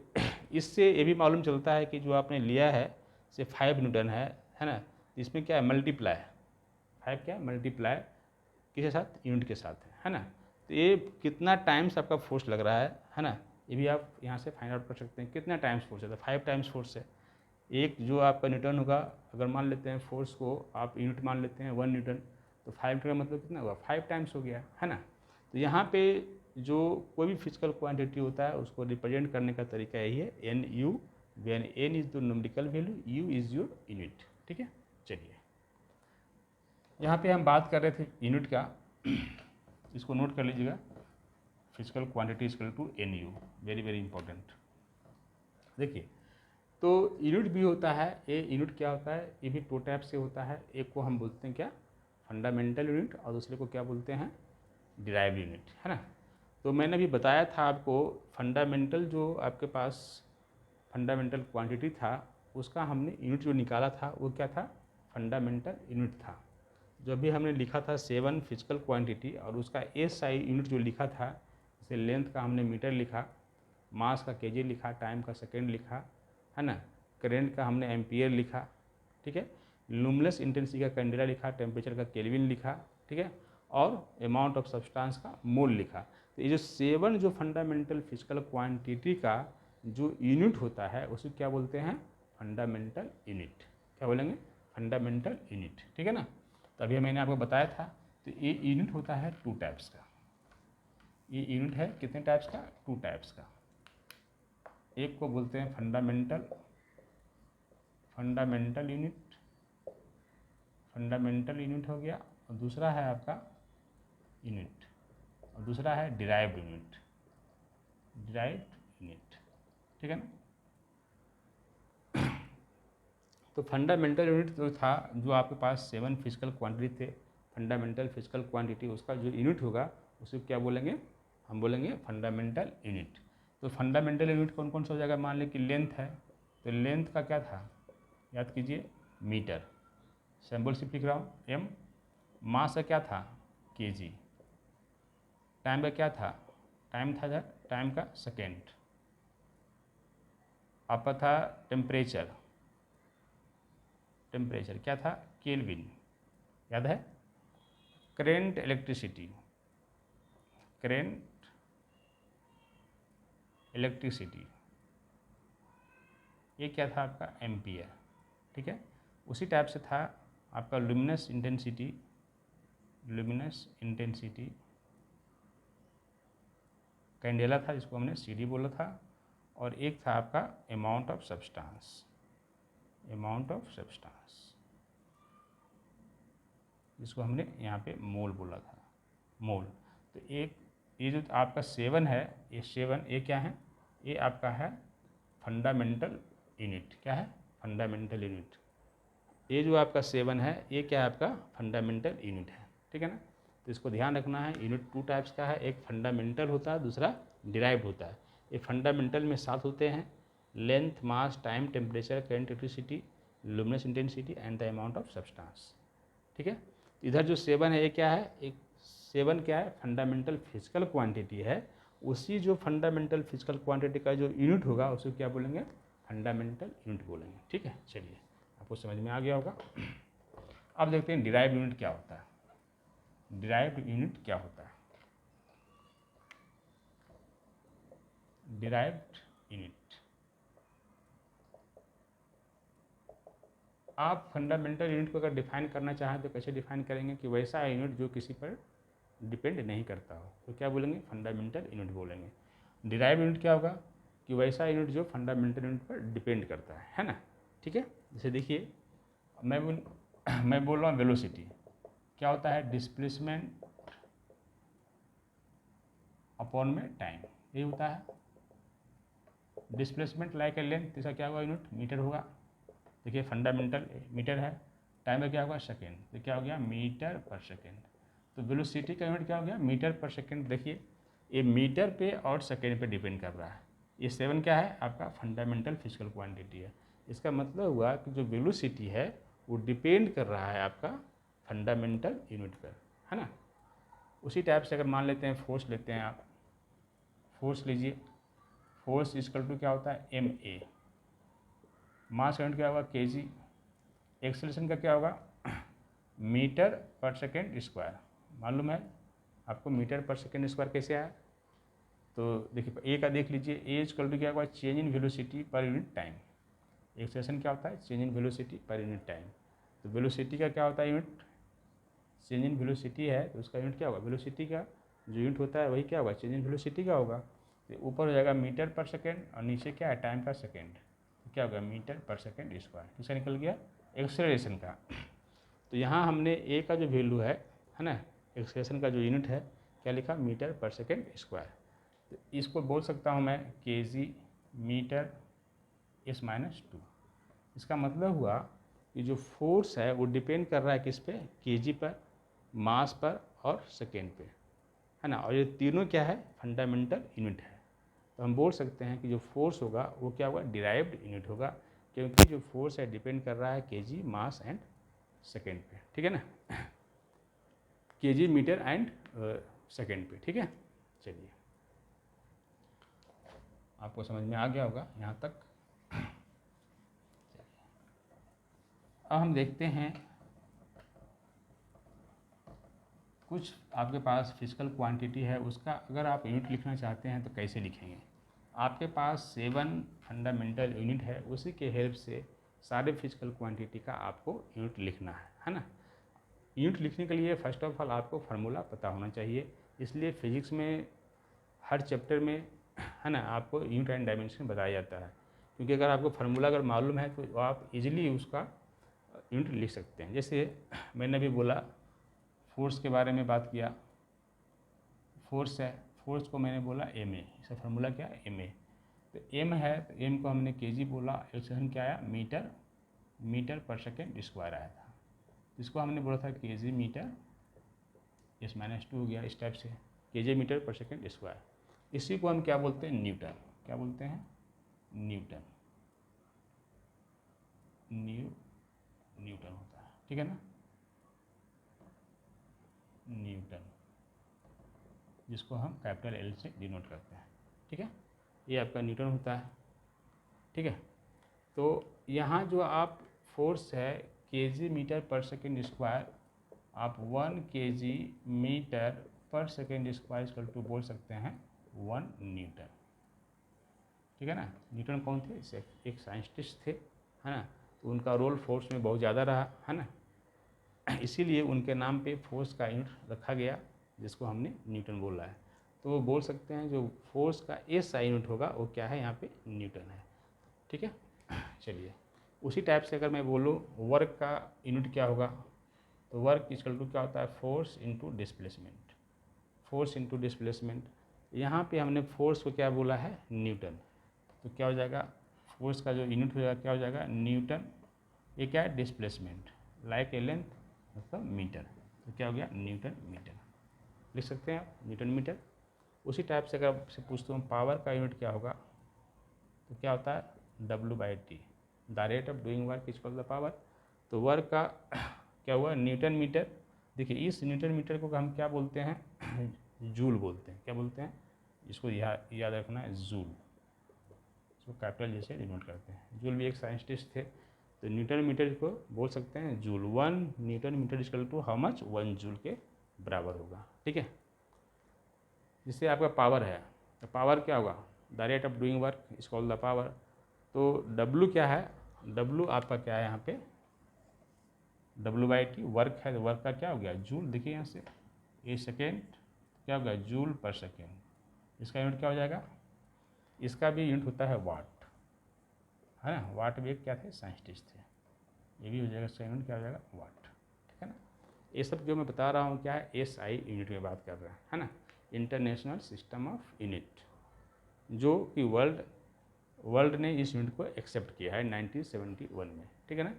[SPEAKER 1] इससे ये भी मालूम चलता है कि जो आपने लिया है से 5 न्यूटन है ना, इसमें क्या है, मल्टीप्लाई, 5 क्या है, मल्टीप्लाई किसके साथ, यूनिट के साथ है ना। तो ये कितना टाइम्स आपका फोर्स लग रहा है ना, ये भी आप यहाँ से फाइंड आउट कर सकते हैं। कितना टाइम्स फोर्स है, तो 5 टाइम्स फोर्स है। एक जो आपका न्यूटन होगा, अगर मान लेते हैं फोर्स को आप यूनिट मान लेते हैं 1 न्यूटन, तो 5 का मतलब कितना हुआ, 5 टाइम्स हो गया, है ना। तो यहाँ पे जो कोई भी फिजिकल क्वांटिटी होता है उसको रिप्रेजेंट करने का तरीका यही है, N U, when N is the numerical value, U is your unit, ठीक है। चलिए यहाँ पे हम बात कर रहे थे यूनिट का, इसको नोट कर लीजिएगा, physical quantity equal to N U, very very important. देखिए तो यूनिट भी होता है, ये यूनिट क्या होता है, ये भी 2 टाइप से होता है। एक को हम बोलते हैं क्या, फंडामेंटल यूनिट, और दूसरे को क्या बोलते हैं, डिराइव्ड यूनिट, है ना। तो मैंने अभी बताया था आपको, फंडामेंटल जो आपके पास फंडामेंटल क्वांटिटी था, उसका हमने यूनिट जो निकाला था वो क्या था, फंडामेंटल यूनिट था। जो भी हमने लिखा था 7 फिजिकल क्वांटिटी, और उसका एसआई यूनिट जो लिखा था, जैसे लेंथ का हमने मीटर लिखा, मास का केजी लिखा, टाइम का सेकेंड लिखा, है ना, करेंट का हमने एम्पियर लिखा, ठीक है, लुमिनस इंटेंसिटी का कैंडेला लिखा, टेम्परेचर का केल्विन लिखा, ठीक है, और अमाउंट ऑफ सब्सटेंस का मोल लिखा। तो ये जो 7 जो फंडामेंटल फिजिकल क्वांटिटी का जो यूनिट होता है उसे क्या बोलते हैं, फंडामेंटल यूनिट। क्या बोलेंगे, फंडामेंटल यूनिट, ठीक है ना। तो अभी मैंने आपको बताया था, तो ये यूनिट होता है 2 टाइप्स का। ये यूनिट है कितने टाइप्स का, 2 टाइप्स का। एक को बोलते हैं फंडामेंटल यूनिट, फंडामेंटल यूनिट हो गया, और दूसरा है आपका यूनिट, और दूसरा है डिराइव्ड यूनिट, डिराइव्ड यूनिट, ठीक है ना। तो फंडामेंटल यूनिट जो था, जो आपके पास 7 फिजिकल क्वांटिटी थे, फंडामेंटल फिजिकल क्वांटिटी, उसका जो यूनिट होगा उसे क्या बोलेंगे, हम बोलेंगे फंडामेंटल यूनिट। तो फंडामेंटल यूनिट कौन कौन सा हो जाएगा, मान लें कि लेंथ है, तो लेंथ का क्या था, याद कीजिए मीटर, सिंबल सिर्फ लिख रहा हूँ एम। मास का क्या था, केजी। टाइम का क्या था, टाइम था टाइम का सेकेंड। आपका था टेम्परेचर, टेम्परेचर क्या था, केल्विन, याद है। करेंट इलेक्ट्रिसिटी, करेंट इलेक्ट्रिसिटी, ये क्या था आपका एम्पियर, ठीक है। उसी टाइप से था आपका luminous intensity, luminous intensity, candela था जिसको हमने सीडी बोला था, और एक था आपका amount of substance, amount of substance, जिसको हमने यहाँ पे मोल बोला था, मोल। तो एक ये जो आपका 7 है, ये 7 ये क्या है, ये आपका है फंडामेंटल यूनिट, क्या है, फंडामेंटल यूनिट। ये जो आपका 7 है ये क्या है, आपका फंडामेंटल यूनिट है, ठीक है ना। तो इसको ध्यान रखना है, यूनिट 2 टाइप्स का है, एक फंडामेंटल होता है, दूसरा डिराइव्ड होता है। ये फंडामेंटल में 7 होते हैं, length, mass, time, temperature, current electricity, luminous intensity and the amount of substance, ठीक है। इधर जो 7 है ये क्या है, एक 7 क्या है, फंडामेंटल फिजिकल क्वांटिटी है। उसी जो फंडामेंटल फिजिकल क्वांटिटी का जो यूनिट होगा उसे क्या बोलेंगे, फंडामेंटल यूनिट बोलेंगे, ठीक है। चलिए आपको समझ में आ गया होगा। अब देखते हैं डिराइव्ड यूनिट क्या होता है, डिराइव्ड यूनिट क्या होता है, डिराइव्ड यूनिट। आप फंडामेंटल यूनिट को अगर डिफाइन करना चाहें तो कैसे डिफाइन करेंगे, कि वैसा यूनिट जो किसी पर डिपेंड नहीं करता हो, तो क्या बोलेंगे, फंडामेंटल यूनिट बोलेंगे। डिराइव्ड यूनिट क्या होगा, कि वैसा यूनिट जो फंडामेंटल यूनिट पर डिपेंड करता है ना, ठीक है। जैसे देखिए मैं बोल रहा हूँ वेलोसिटी, क्या होता है, डिस्प्लेसमेंट अपॉन में टाइम, ये होता है। डिस्प्लेसमेंट लाइक ए लेंथ, इसका क्या होगा यूनिट, मीटर होगा। देखिए फंडामेंटल मीटर है, टाइम में क्या होगा, सेकेंड, तो क्या हो गया, मीटर पर सेकेंड। तो वेलोसिटी का यूनिट क्या हो गया, मीटर पर सेकेंड। देखिए ये मीटर पे और सेकेंड पे डिपेंड कर रहा है। ये 7 क्या है, आपका फंडामेंटल फिजिकल क्वांटिटी है। इसका मतलब हुआ कि जो वेलोसिटी है वो डिपेंड कर रहा है आपका फंडामेंटल यूनिट पर, है ना। उसी टाइप से अगर मान लेते हैं फोर्स लेते हैं आप, फोर्स लीजिए, फोर्स इक्वल टू क्या होता है, MA। मास का यूनिट क्या होगा, kg। एक्सेलरेशन का क्या होगा, मीटर पर सेकेंड स्क्वायर। मालूम है आपको मीटर पर सेकेंड स्क्वायर कैसे आया, तो देखिए ए का देख लीजिए, ए इक्वल टू क्या होगा, change in velocity per unit time. Acceleration क्या होता है, change in velocity per unit time. तो वेलोसिटी का क्या होता है यूनिट, चेंज इन वेलोसिटी है तो उसका यूनिट क्या होगा, वेलोसिटी का जो यूनिट होता है वही क्या होगा, चेंज इन वेलोसिटी का होगा। तो ऊपर हो जाएगा मीटर पर सेकेंड, और नीचे क्या है, टाइम का सेकेंड, तो क्या होगा, मीटर पर सेकेंड स्क्वायर। किसका निकल गया, एक्सेलरेशन का। तो यहाँ हमने ए का जो वैल्यू है ना, एक्सेलरेशन का जो यूनिट है क्या लिखा, मीटर पर सेकेंड स्क्वायर। तो इसको बोल सकता हूँ मैं kg मीटर s-2। इसका मतलब हुआ कि जो फोर्स है वो डिपेंड कर रहा है किस पे, kg पर, मास पर और सेकेंड पे, है ना। और ये तीनों क्या है, फंडामेंटल यूनिट है। तो हम बोल सकते हैं कि जो फोर्स होगा वो क्या होगा, डिराइव्ड यूनिट होगा, क्योंकि जो फोर्स है डिपेंड कर रहा है kg, मास एंड सेकेंड पे, ठीक है ना, kg, मीटर एंड सेकेंड पे, ठीक है। चलिए आपको समझ में आ गया होगा यहाँ तक। अब हम देखते हैं कुछ आपके पास फिजिकल क्वांटिटी है, उसका अगर आप यूनिट लिखना चाहते हैं तो कैसे लिखेंगे। आपके पास 7 फंडामेंटल यूनिट है, उसी के हेल्प से सारे फिजिकल क्वांटिटी का आपको यूनिट लिखना है ना। यूनिट लिखने के लिए फर्स्ट ऑफ ऑल आपको फार्मूला पता होना चाहिए। इसलिए फिजिक्स में हर चैप्टर में, है ना, आपको यूनिट एंड डायमेंशन बताया जाता है, क्योंकि अगर आपको फार्मूला अगर मालूम है तो आप इजीली उसका यूनिट लिख सकते हैं। जैसे मैंने अभी बोला फोर्स के बारे में बात किया, फोर्स है, फोर्स को मैंने बोला एम ए, इसका फार्मूला क्या है एम ए। तो एम है तो एम को हमने केजी बोला, एक्सप्रेशन क्या आया metre, metre per second square आया था। इसको हमने बोला था KG metre, S minus two हो गया इस टाइप से, KG metre per second square. इसी को हम क्या बोलते हैं न्यूटन, क्या बोलते हैं न्यूटन, न्यूटन होता है, ठीक है ना, न्यूटन, जिसको हम कैपिटल एल से डिनोट करते हैं, ठीक है, ये आपका न्यूटन होता है, ठीक है। तो यहाँ जो आप फोर्स है KG metre per second square, आप 1 KG metre per second square equal to बोल सकते हैं 1 न्यूटन, ठीक है ना। न्यूटन कौन थे, एक साइंटिस्ट थे, है ना, तो उनका रोल फोर्स में बहुत ज़्यादा रहा, है ना, इसीलिए उनके नाम पे फोर्स का यूनिट रखा गया, जिसको हमने न्यूटन बोला है। तो वो बोल सकते हैं जो फोर्स का एस आई यूनिट होगा वो क्या है, यहाँ पे न्यूटन है, ठीक है। चलिए उसी टाइप से अगर मैं बोलूँ वर्क का यूनिट क्या होगा, तो वर्क इक्वल टू क्या होता है force into displacement, force into displacement. यहाँ पे हमने फोर्स को क्या बोला है न्यूटन, तो क्या हो जाएगा फोर्स का जो यूनिट हो जाएगा क्या हो जाएगा न्यूटन, ये क्या है डिस्प्लेसमेंट, लाइक ए लेंथ मतलब मीटर, तो क्या हो गया न्यूटन मीटर, लिख सकते हैं आप न्यूटन मीटर। उसी टाइप से अगर आपसे पूछता हूँ पावर का यूनिट क्या होगा, तो क्या होता है W/T, the rate of doing work equal the power. तो वर्क का क्या हुआ न्यूटन मीटर। देखिए इस न्यूटन मीटर को हम क्या बोलते हैं जूल बोलते हैं, क्या बोलते हैं, इसको याद रखना है जूल, इसको कैपिटल जैसे डिनोट करते हैं। जूल भी एक साइंटिस्ट थे, तो न्यूटन मीटर को बोल सकते हैं joule, 1 newton metre equal to how much 1 joule के बराबर होगा, ठीक है। जिससे आपका पावर है, तो पावर क्या होगा the rate of doing work is called the power. तो W क्या है, W आपका क्या है यहाँ पे W/T वर्क है, तो वर्क का क्या हो गया जूल, देखिए यहाँ से ए सेकेंड क्या हो गया जूल पर सेकेंड, इसका यूनिट क्या हो जाएगा, इसका भी यूनिट होता है वाट, है ना, वाट भी एक क्या थे साइंटिस्ट थे, ये भी हो जाएगा इसका यूनिट क्या हो जाएगा वाट, ठीक है ना। ये सब जो मैं बता रहा हूँ क्या है SI यूनिट में बात कर रहे हैं, है ना, इंटरनेशनल सिस्टम ऑफ यूनिट, जो कि वर्ल्ड ने इस यूनिट को एक्सेप्ट किया है 1971 में, ठीक है ना।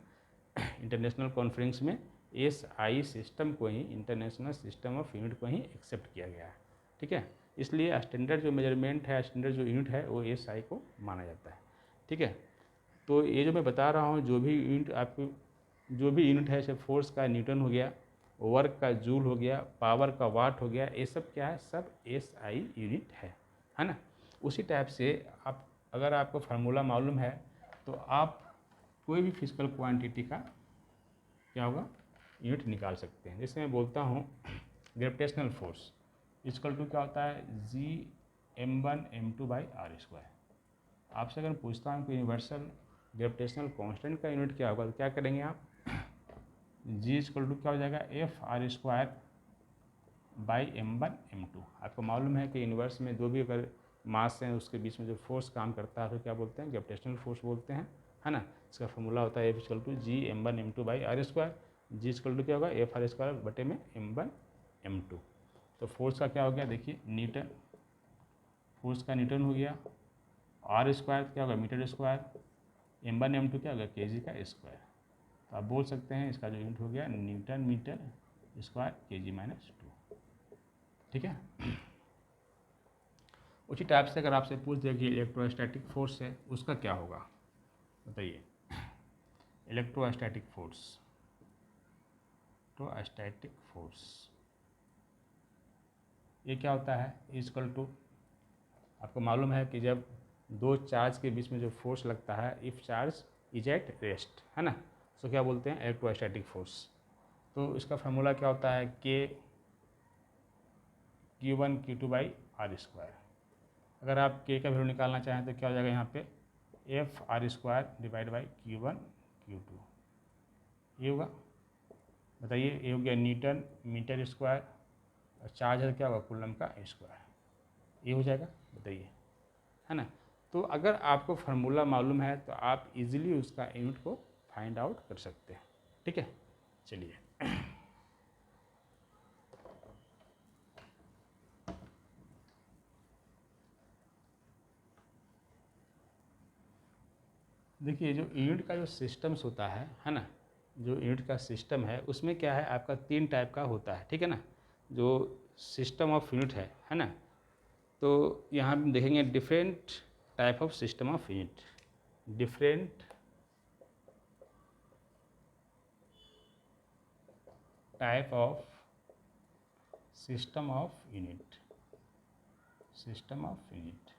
[SPEAKER 1] इंटरनेशनल कॉन्फ्रेंस में SI सिस्टम को ही, इंटरनेशनल सिस्टम ऑफ यूनिट को ही एक्सेप्ट किया गया है, ठीक है। इसलिए स्टैंडर्ड जो मेजरमेंट है, स्टैंडर्ड जो यूनिट है वो SI को माना जाता है, ठीक है। तो ये जो मैं बता रहा हूँ जो भी यूनिट आपको, जो भी यूनिट है, जैसे फोर्स का न्यूटन हो गया, वर्क का जूल हो गया, पावर का वाट हो गया, ये सब क्या है सब SI यूनिट है ना। उसी टाइप से आप अगर आपको फार्मूला मालूम है तो आप कोई भी फिजिकल क्वांटिटी का क्या होगा यूनिट निकाल सकते हैं। जैसे मैं बोलता हूँ ग्रेविटेशनल फोर्स इक्वल टू क्या होता है G m1m2/r²। आपसे अगर पूछता हूँ कि यूनिवर्सल ग्रेविटेशनल कांस्टेंट का यूनिट क्या होगा, तो क्या करेंगे आप G इक्वल टू क्या हो जाएगा F r²/m1m2। आपको मालूम है कि यूनिवर्स में जो भी अगर मास हैं उसके बीच में जो फोर्स काम करता है तो क्या बोलते हैं ग्रेविटेशनल फोर्स बोलते हैं, है ना। इसका फॉर्मूला होता है F equal to G m1m2/r², G equal to क्या होगा F r²/m1m2। तो फोर्स का क्या हो गया देखिए न्यूटन, फोर्स का न्यूटन हो गया, r² क्या होगा मीटर स्क्वायर, m1m2 क्या होगा kg का स्क्वायर। तो आप बोल सकते हैं इसका जो यूनिट हो गया न्यूटन मीटर स्क्वायर kg-2, ठीक है। उसी टाइप से अगर आपसे पूछ दे कि इलेक्ट्रोस्टैटिक फोर्स है उसका क्या होगा, बताइए। इलेक्ट्रोस्टैटिक फोर्स, इलेक्ट्रोस्टैटिक फोर्स ये क्या होता है इक्वल टू, आपको मालूम है कि जब दो चार्ज के बीच में जो फोर्स लगता है if charge is at rest, है ना, तो क्या बोलते हैं इलेक्ट्रोस्टैटिक फोर्स। तो इसका फार्मूला क्या होता है Q1 Q2/r²। अगर आप K का वैल्यू निकालना चाहें तो क्या हो जाएगा यहाँ पे F r²/Q1 Q2, ये होगा, बताइए। ये हो गया न्यूटन मीटर स्क्वायर और चार्ज है क्या होगा कूलम का स्क्वायर, ये हो जाएगा, बताइए, है ना। तो अगर आपको फार्मूला मालूम है तो आप इजीली उसका यूनिट को फाइंड आउट कर सकते हैं, ठीक है। चलिए देखिए, जो यूनिट का जो सिस्टम्स होता है ना, जो यूनिट का सिस्टम है उसमें क्या है आपका 3 टाइप का होता है, ठीक है ना। जो सिस्टम ऑफ यूनिट है ना, तो यहाँ हम देखेंगे different type of system of unit, different type of system of unit, system of unit,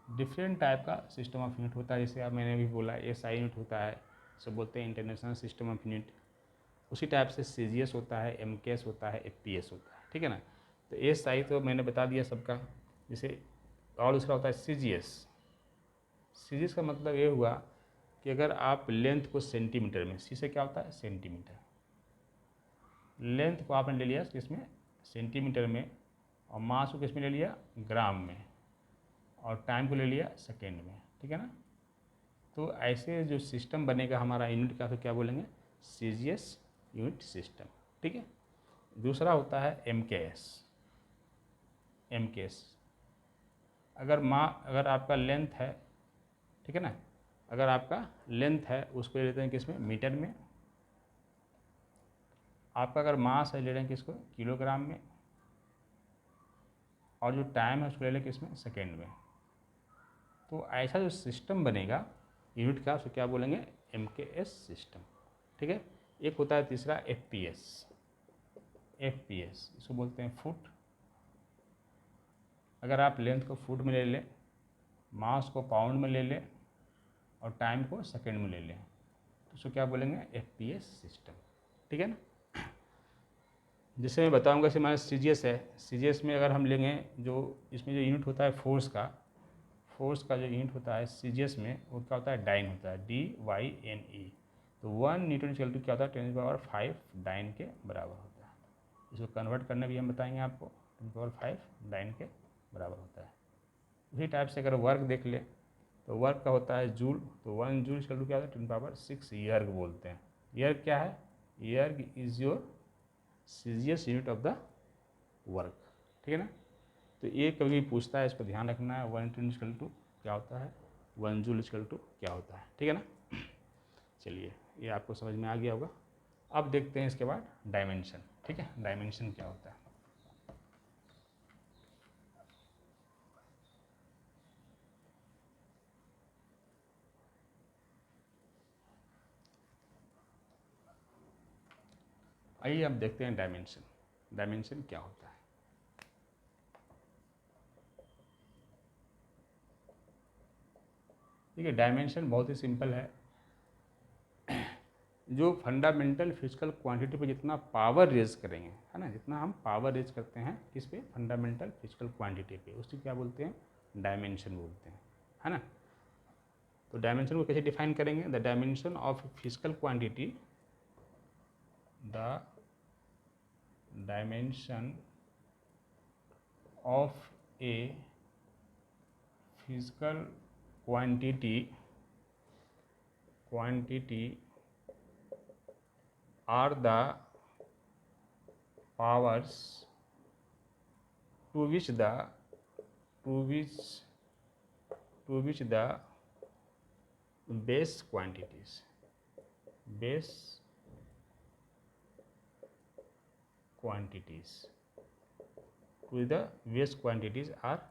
[SPEAKER 1] different type का सिस्टम ऑफ यूनिट होता है। जैसे अब मैंने भी बोला एसआई यूनिट होता है, इसे बोलते हैं इंटरनेशनल सिस्टम ऑफ यूनिट। उसी टाइप से सीजीएस होता है, एमकेएस होता है, एफपीएस होता है, ठीक है ना। तो एसआई तो मैंने बता दिया सबका। जैसे और दूसरा होता है सीजीएस। सीजीएस का मतलब ये हुआ कि अगर आप लेंथ को सेंटीमीटर में, सी से क्या होता है सेंटीमीटर, लेंथ को आपने ले लिया किसमें सेंटीमीटर में, और मास को किसमें ले लिया ग्राम में, और टाइम को ले लिया सेकेंड में, ठीक है ना। तो ऐसे जो सिस्टम बनेगा हमारा यूनिट का, तो क्या बोलेंगे सीजीएस यूनिट सिस्टम, ठीक है। दूसरा होता है एमकेएस। एमकेएस अगर आपका लेंथ है, ठीक है ना, अगर आपका लेंथ है उसको ले लेते हैं किसमें मीटर में, आपका अगर मास है ले रहे हैं किसको किलोग्राम में, और जो टाइम है उसको ले लें किसमें सेकेंड में। तो ऐसा जो सिस्टम बनेगा यूनिट का उसको क्या बोलेंगे एमकेएस सिस्टम, ठीक है। एक होता है तीसरा एफपीएस। एफपीएस इसको बोलते हैं फुट। अगर आप लेंथ को फुट में ले लें, मास को पाउंड में ले लें, और टाइम को सेकेंड में ले लें, तो उसको क्या बोलेंगे एफपीएस सिस्टम, ठीक है ना। जैसे मैं बताऊंगा, जैसे हमारा सीजीएस है, सीजीएस में अगर हम लेंगे जो इसमें जो यूनिट होता है फोर्स का, फोर्स का जो यूनिट होता है सीजीएस में वो क्या होता है डाइन होता है, DYNE। तो 1 न्यूटन इक्वल टू क्या होता है 10⁵ डाइन के बराबर होता है। इसको कन्वर्ट करना भी हम बताएंगे आपको, 10⁵ डाइन के बराबर होता है। उसी टाइप से अगर वर्क देख ले तो वर्क का होता है जूल, तो 1 जूल इक्वल टू क्या होता है 10⁶ यर्ग बोलते हैं। यर्ग क्या है, erg is your CGS unit of the work, ठीक है ना। तो ये कभी पूछता है, इस पर ध्यान रखना है। 1 न्यूटन इक्वल टू क्या होता है, 1 जूल इक्वल टू क्या होता है, ठीक है ना। चलिए ये आपको समझ में आ गया होगा। अब देखते हैं इसके बाद डायमेंशन, ठीक है। डायमेंशन क्या होता है, आइए अब देखते हैं डायमेंशन। डायमेंशन क्या होता है। देखिए डायमेंशन बहुत ही सिंपल है। जो फंडामेंटल फिजिकल क्वांटिटी पे जितना पावर रेज करेंगे, है ना, जितना हम पावर रेज करते हैं किस पे फंडामेंटल फिजिकल क्वांटिटी पे, उसको क्या बोलते हैं डायमेंशन बोलते हैं, है ना। तो डायमेंशन को कैसे डिफाइन करेंगे, the dimension of physical quantity, the dimension of a physical quantity are the powers to which the base quantities are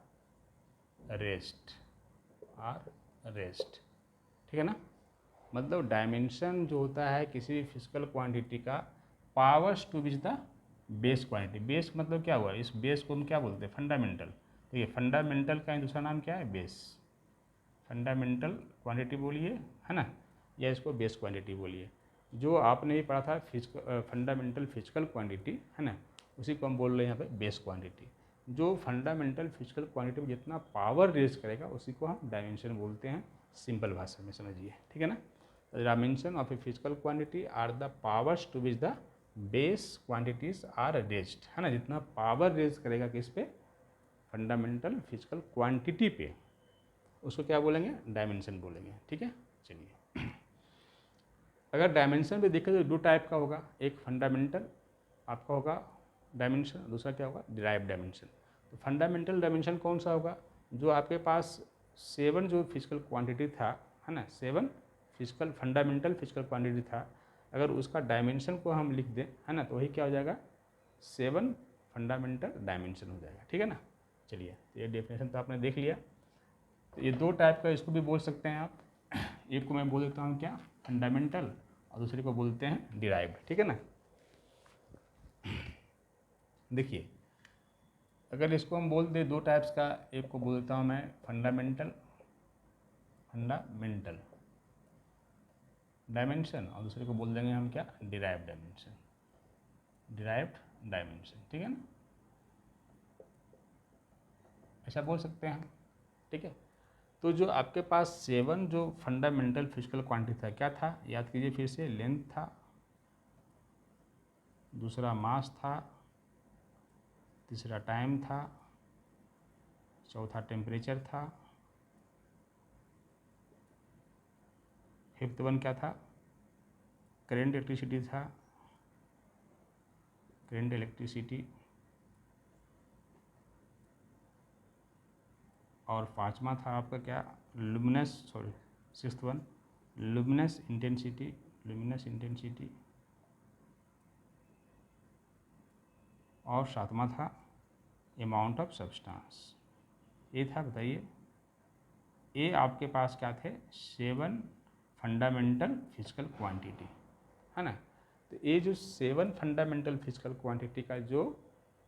[SPEAKER 1] raised, ठीक है ना। मतलब डायमेंशन जो होता है किसी भी फिजिकल क्वांटिटी का, powers to which the base quantity. Base मतलब क्या हुआ, इस बेस को हम क्या बोलते हैं फंडामेंटल। तो ये फंडामेंटल का दूसरा नाम क्या है बेस। फंडामेंटल क्वांटिटी बोलिए, है ना, या इसको बेस क्वांटिटी बोलिए। जो आपने भी पढ़ा था फंडामेंटल फिजिकल क्वांटिटी, है ना, उसी को हम बोल रहे हैं यहाँ पे बेस क्वांटिटी। जो फंडामेंटल फिजिकल क्वांटिटी में जितना पावर रेज करेगा उसी को हम डायमेंशन बोलते हैं, सिंपल भाषा में समझिए, ठीक है ना। Dimension of a physical quantity are the powers to which the base quantities are raised, है ना, जितना पावर रेज करेगा किस पे फंडामेंटल फिजिकल क्वांटिटी पे, उसको क्या बोलेंगे डायमेंशन बोलेंगे, ठीक है। चलिए अगर डायमेंशन भी देखें तो दो टाइप का होगा, एक फंडामेंटल आपका होगा डायमेंशन, दूसरा क्या होगा डिराइव डायमेंशन। तो फंडामेंटल डायमेंशन कौन सा होगा, जो आपके पास 7 जो फिजिकल क्वांटिटी था, है ना, 7 फिजिकल फंडामेंटल फिजिकल क्वांटिटी था, अगर उसका डायमेंशन को हम लिख दें, है ना, तो वही क्या हो जाएगा 7 फंडामेंटल डायमेंशन हो जाएगा। ठीक है ना। चलिए, तो ये डेफिनेशन तो आपने देख लिया। तो ये दो टाइप का इसको भी बोल सकते हैं आप। एक को मैं बोल देता हूँ क्या फंडामेंटल, और दूसरे को बोलते हैं डिराइव्ड। ठीक है ना। देखिए, अगर इसको हम बोल दें दो टाइप्स का, एक को बोल देता हूँ मैं फंडामेंटल डायमेंशन, और दूसरे को बोल देंगे हम क्या डिराइव्ड डायमेंशन। ठीक है ना, ऐसा बोल सकते हैं हम। ठीक है। तो जो आपके पास 7 जो फंडामेंटल फिजिकल क्वांटिटी था, क्या था याद कीजिए फिर से, लेंथ था, दूसरा मास था, तीसरा टाइम था, चौथा टेम्परेचर था, फिफ्थ वन क्या था करेंट इलेक्ट्रिसिटी, और पांचवा था आपका क्या सिक्स्थ वन लुमिनस इंटेंसिटी, और सातवां था अमाउंट ऑफ सब्सटेंस। ये था, बताइए, ये आपके पास क्या थे 7 फंडामेंटल फिजिकल क्वांटिटी, है ना। तो ये जो 7 फंडामेंटल फिजिकल क्वांटिटी का जो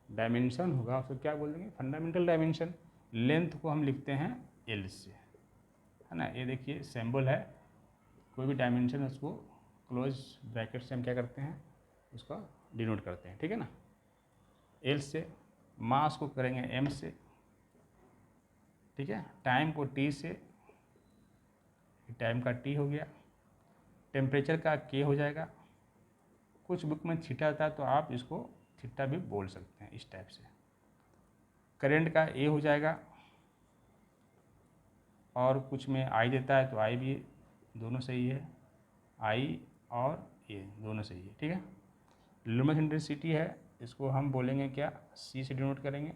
[SPEAKER 1] डायमेंशन होगा उसको क्या बोल देंगे फंडामेंटल डायमेंशन। लेंथ को हम लिखते हैं एल से, है ना। ये देखिए सिंबल है, कोई भी डायमेंशन उसको क्लोज ब्रैकेट से हम क्या करते हैं उसका डिनोट करते हैं। ठीक है ना। एल से, मास को करेंगे एम से, ठीक है, टाइम को टी से, टाइम का टी हो गया, टेम्परेचर का के हो जाएगा, कुछ बुक में थीटा आता है तो आप इसको थीटा भी बोल सकते हैं इस टाइप से, करंट का ए हो जाएगा, और कुछ में आई देता है तो आई भी दोनों सही है, आई और ए दोनों सही है। ठीक है। लुमिनस इंटेंसिटी है, इसको हम बोलेंगे क्या सी से डिनोट करेंगे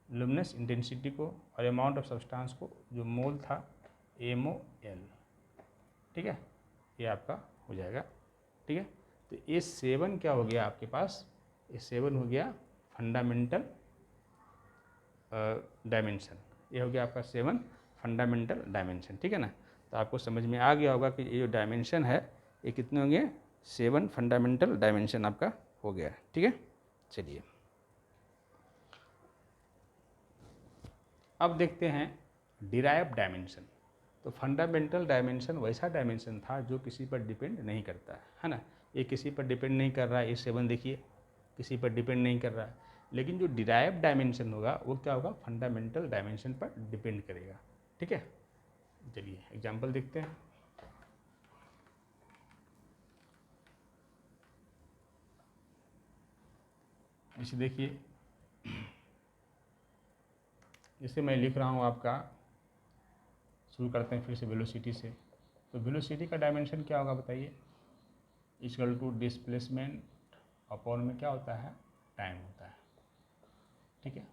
[SPEAKER 1] लुमिनस इंटेंसिटी को, और अमाउंट ऑफ सब्सटेंस को जो मोल था MOL। ठीक है, ये आपका हो जाएगा। ठीक है। तो ये 7 क्या हो गया आपके पास, ये 7 हो गया फंडामेंटल डायमेंशन, ये हो गया आपका 7 फंडामेंटल डायमेंशन। ठीक है ना। तो आपको समझ में आ गया होगा कि ये जो डायमेंशन है ये कितने होंगे 7 फंडामेंटल डायमेंशन आपका हो गया। ठीक है। चलिए, अब देखते हैं डिराइव डायमेंशन। तो फंडामेंटल डायमेंशन वैसा डायमेंशन था जो किसी पर डिपेंड नहीं करता है ना। ये किसी पर डिपेंड नहीं कर रहा है, ये 7 देखिए किसी पर डिपेंड नहीं कर रहा है। लेकिन जो डिराइव डायमेंशन होगा वो क्या होगा फंडामेंटल डायमेंशन पर डिपेंड करेगा। ठीक है। चलिए एग्जांपल देखते हैं। इसे देखिए, जैसे मैं लिख रहा हूँ आपका, शुरू करते हैं फिर से वेलोसिटी से। तो वेलोसिटी का डायमेंशन क्या होगा बताइए, इक्वल टू डिस्प्लेसमेंट अपॉन में क्या होता है टाइम होता है। ठीक है।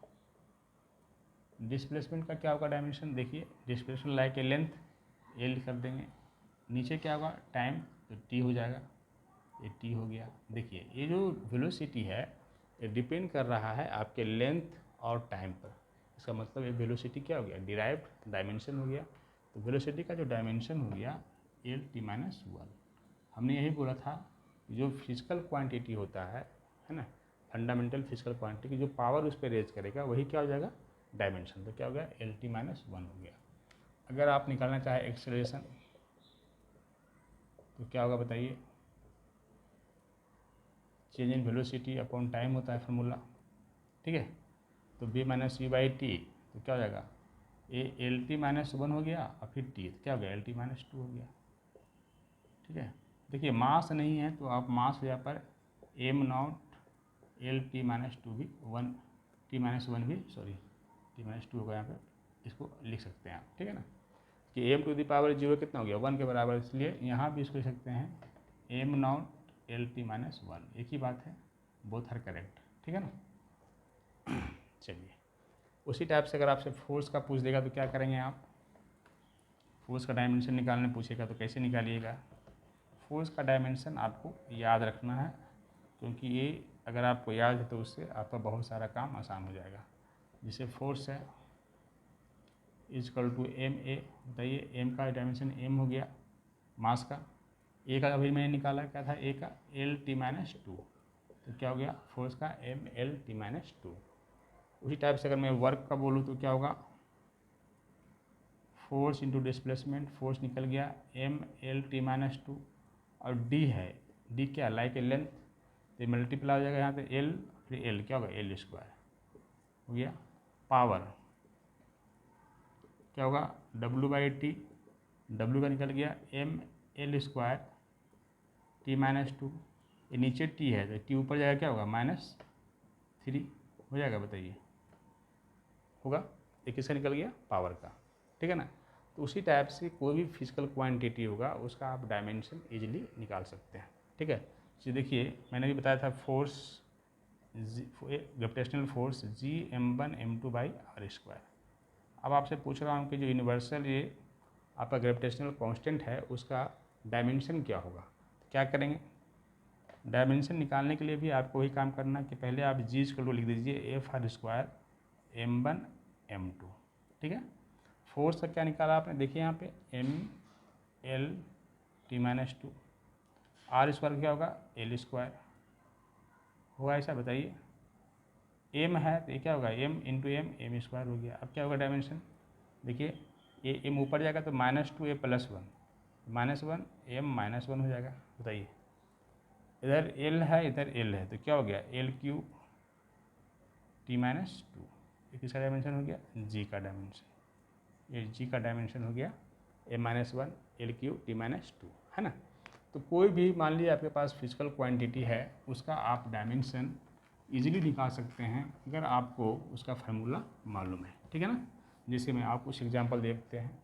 [SPEAKER 1] डिस्प्लेसमेंट का क्या होगा डायमेंशन, देखिए displacement like a length L कर देंगे, नीचे क्या होगा टाइम तो टी हो जाएगा, ये टी हो गया। देखिए ये जो वेलोसिटी है ये डिपेंड कर रहा है आपके लेंथ और टाइम पर। इसका मतलब ये वेलोसिटी क्या हो गया डिराइव्ड डायमेंशन हो गया। तो वेलोसिटी का जो डायमेंशन हो गया L_T-1। हमने यही बोला था जो फिजिकल क्वांटिटी होता है ना, फंडामेंटल फिजिकल क्वांटिटी की जो पावर उस पर रेज करेगा वही क्या हो जाएगा डायमेंशन। तो क्या हो गया L_T-1 हो गया। अगर आप निकालना चाहे एक्सेलरेशन तो क्या होगा बताइए, change in velocity upon time होता है फार्मूला। ठीक है। तो v-u/t तो क्या हो जाएगा ये L_T-1 हो गया, और फिर t तो क्या हो गया L_T-2 हो गया। ठीक है। देखिए मास नहीं है तो आप मास यहाँ पर m0 L_T-2 भी T-1 भी T-2 होगा यहाँ पर, इसको लिख सकते हैं आप। ठीक है ना। कि m टू द पावर 0 कितना हो गया 1 के बराबर, इसलिए यहाँ भी इसको लिख सकते हैं m naught L T minus 1, एक ही बात है, बोथ आर करेक्ट, ठीक है ना। चलिए उसी टाइप से अगर आपसे फोर्स का पूछ देगा तो क्या करेंगे आप, फोर्स का डायमेंशन निकालने पूछेगा तो कैसे निकालिएगा। फोर्स का डायमेंशन आपको याद रखना है, क्योंकि ये अगर आपको याद है तो उससे आपका बहुत सारा काम आसान हो जाएगा। जैसे फोर्स है इजकल टू एम ए, बताइए एम का डायमेंशन एम हो गया मास का, ए का अभी मैंने निकाला क्या था, ए का एल टी माइनस 2, तो क्या हो गया फोर्स का एम एल टी माइनस 2। उसी टाइप से अगर मैं वर्क का बोलूँ तो क्या होगा, फोर्स इंटू डिस्प्लेसमेंट, फोर्स निकल गया एम एल टी माइनस 2, और डी है, डी क्या लाइक ए लेंथ, तो मल्टीप्लाई हो जाएगा यहाँ पे एल, फिर एल क्या होगा एल स्क्वायर हो गया, पावर क्या होगा डब्ल्यू बाई टी, डब्ल्यू का निकल गया M L square T minus 2, ये नीचे टी है तो टी ऊपर जाएगा क्या होगा -3 हो जाएगा, बताइए होगा, ये किसका निकल गया पावर का, ठीक है ना। तो उसी टाइप से कोई भी फिजिकल क्वांटिटी होगा उसका आप डायमेंशन इजीली निकाल सकते हैं, ठीक है। तो देखिए मैंने भी बताया था force gravitational force G m1 m2 by R square. अब आपसे पूछ रहा हूँ कि जो यूनिवर्सल ये आपका ग्रेविटेशनल कांस्टेंट है उसका डायमेंशन क्या होगा, तो क्या करेंगे, डायमेंशन निकालने के लिए भी आपको वही काम करना कि पहले आप जी को लिख दीजिए F R square m1 m2, ठीक है। फोर्स का क्या निकाला आपने, देखिए यहाँ पे M L T minus 2, R square क्या होगा एल स्क्वायर होगा, ऐसा बताइए, एम है तो ये क्या होगा M into M, M square हो गया। अब क्या होगा डायमेंशन, देखिए ये एम ऊपर जाएगा तो -2 a + 1, -1 एम -1 हो जाएगा, बताइए इधर एल है इधर एल है तो क्या हो गया एल क्यू टी माइनस 2, ये किसका डायमेंशन हो गया जी का डायमेंशन, ये जी का डायमेंशन हो गया m-1 L Q T minus 2, है ना। तो कोई भी मान लीजिए आपके पास फिजिकल क्वांटिटी है उसका आप डायमेंशन इजीली निकाल सकते हैं अगर आपको उसका फार्मूला मालूम है, ठीक है ना। जैसे मैं आपको कुछ एग्जांपल देखते हैं,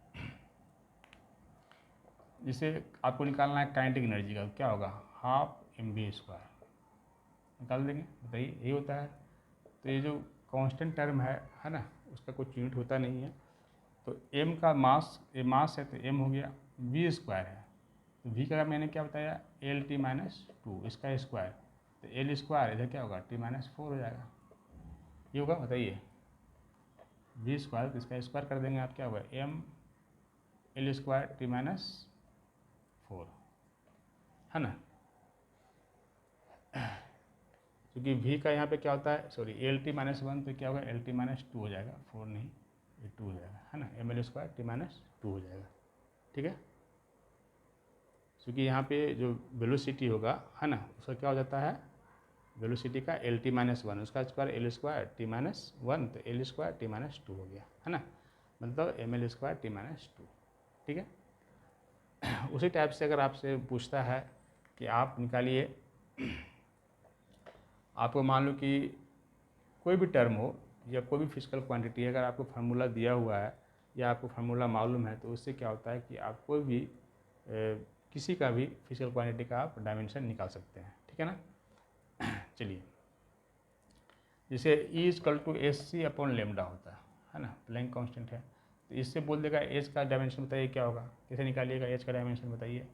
[SPEAKER 1] जैसे आपको निकालना है काइनेटिक एनर्जी का, क्या होगा ½ mv², निकाल देंगे, बताइए यही होता है। तो ये जो कांस्टेंट टर्म है ना, उसका कुछ यूनिट होता नहीं है, तो m का मास, ये मास है तो m हो गया, v² है तो v का मैंने क्या बताया एल टी माइनस 2, इसका स्क्वायर तो एल स्क्वायर इधर क्या होगा t-4 हो जाएगा, ये होगा, बताइए v² तो इसका स्क्वायर कर देंगे आप, क्या होगा m एल स्क्वायर t-4, है ना। क्योंकि v का यहाँ पे क्या होता है, सॉरी एल टी माइनस 1 तो क्या होगा एल टी माइनस 2 हो जाएगा, 4 नहीं ये 2 हो जाएगा, है ना, ml² t-2 हो जाएगा, ठीक है। क्योंकि यहाँ पे जो वेलोसिटी होगा है ना उसका क्या हो जाता है, वेलोसिटी का एल टी माइनस 1, उसका स्क्वायर एल² t-1 तो एल² t-2 हो गया, है ना, मतलब ml² t-2, ठीक है। उसी टाइप से अगर आपसे पूछता है कि आप निकालिए, आपको मान लो कि कोई भी टर्म हो या कोई भी फिजिकल क्वांटिटी है, अगर आपको फार्मूला दिया हुआ है या आपको फार्मूला मालूम है तो उससे क्या होता है कि आप कोई भी किसी का भी फिजिकल क्वांटिटी का आप डायमेंशन निकाल सकते हैं, ठीक है ना। चलिए जैसे E=SC/λ होता है ना, प्लैंक कांस्टेंट है, तो इससे बोल देगा एच का डायमेंशन बताइए क्या होगा, कैसे निकालिएगा एच का डायमेंशन बताइए।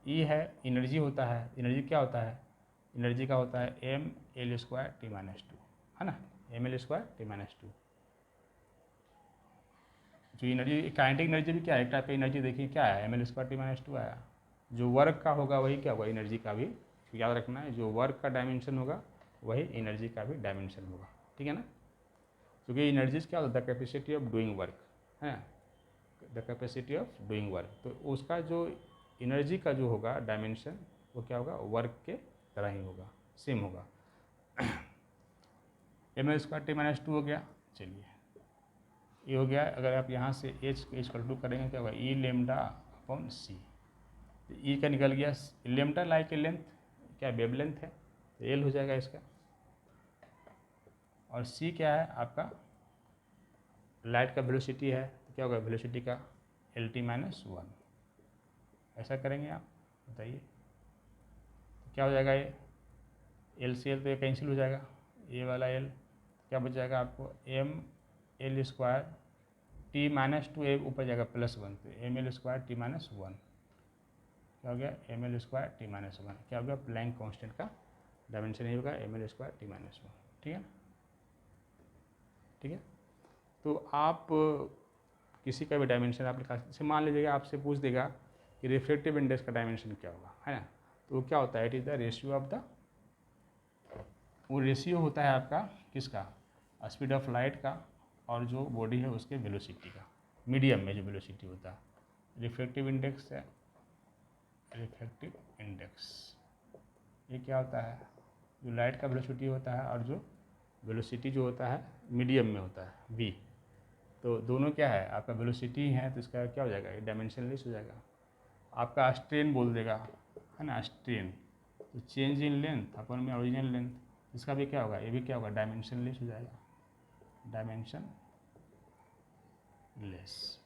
[SPEAKER 1] ई है एनर्जी होता है, एनर्जी क्या होता है, एनर्जी का होता है ml² t-2, है ना, ml² t-2। जो एनर्जी काइनेटिक एनर्जी भी क्या है, एक टाइप की एनर्जी, देखिए क्या है ml² t-2 आया। जो वर्क का होगा वही क्या होगा एनर्जी का भी, तो याद रखना है जो वर्क का डायमेंशन होगा वही एनर्जी का भी डायमेंशन होगा, ठीक है ना। क्योंकि एनर्जीज क्या होता है the capacity of doing work, है the capacity of doing work, तो उसका जो एनर्जी का जो होगा डायमेंशन वो क्या होगा वर्क के तरह ही होगा, सेम होगा। ml² t-2 हो गया, चलिए ये हो गया। अगर आप यहाँ से h करेंगे क्या होगा E λ/c, तो ई का निकल गया लेमडा लाइक लेंथ, क्या वेव लेंथ है तो एल हो जाएगा इसका, और सी क्या है आपका लाइट का वेलोसिटी है तो क्या होगा वेलोसिटी का एल टी माइनस वन। ऐसा करेंगे आप, बताइए तो क्या हो जाएगा, ये एल से एल तो ये कैंसिल हो जाएगा, ये वाला एल, क्या बच जाएगा आपको, M L square T minus two, ए ऊपर जाएगा प्लस वन, तो M L square T minus one, क्या हो गया, M L square T minus one, क्या हो गया, प्लैंक कांस्टेंट का डायमेंशन ही होगा M L square T minus one. ठीक है, ठीक है। तो आप किसी का भी डायमेंशन आप लिखा, जैसे मान लीजिएगा आपसे पूछ देगा कि रिफ्लेक्टिव इंडेक्स का डायमेंशन क्या होगा, है ना, तो वो क्या होता है, it is the ratio of the, वो रेशियो होता है आपका किसका, स्पीड ऑफ लाइट का और जो बॉडी है उसके वेलोसिटी का, मीडियम में जो वेलोसिटी होता है, रिफ्लेक्टिव इंडेक्स है, रिफ्लेक्टिव इंडेक्स ये क्या होता है, जो लाइट का वेलोसिटी होता है और जो वेलोसिटी जो होता है मीडियम में होता है v, तो दोनों क्या है, आपका वेलोसिटी है तो इसका क्या हो जाएगा, ये डायमेंशनलेस हो जाएगा। आपका स्ट्रेन बोल देगा, है ना, स्ट्रेन, तो चेंज इन लेंथ अपन में ओरिजिनल लेंथ, इसका भी क्या होगा, ये भी क्या होगा, डायमेंशनलेस हो जाएगा, डायमेंशन लेस।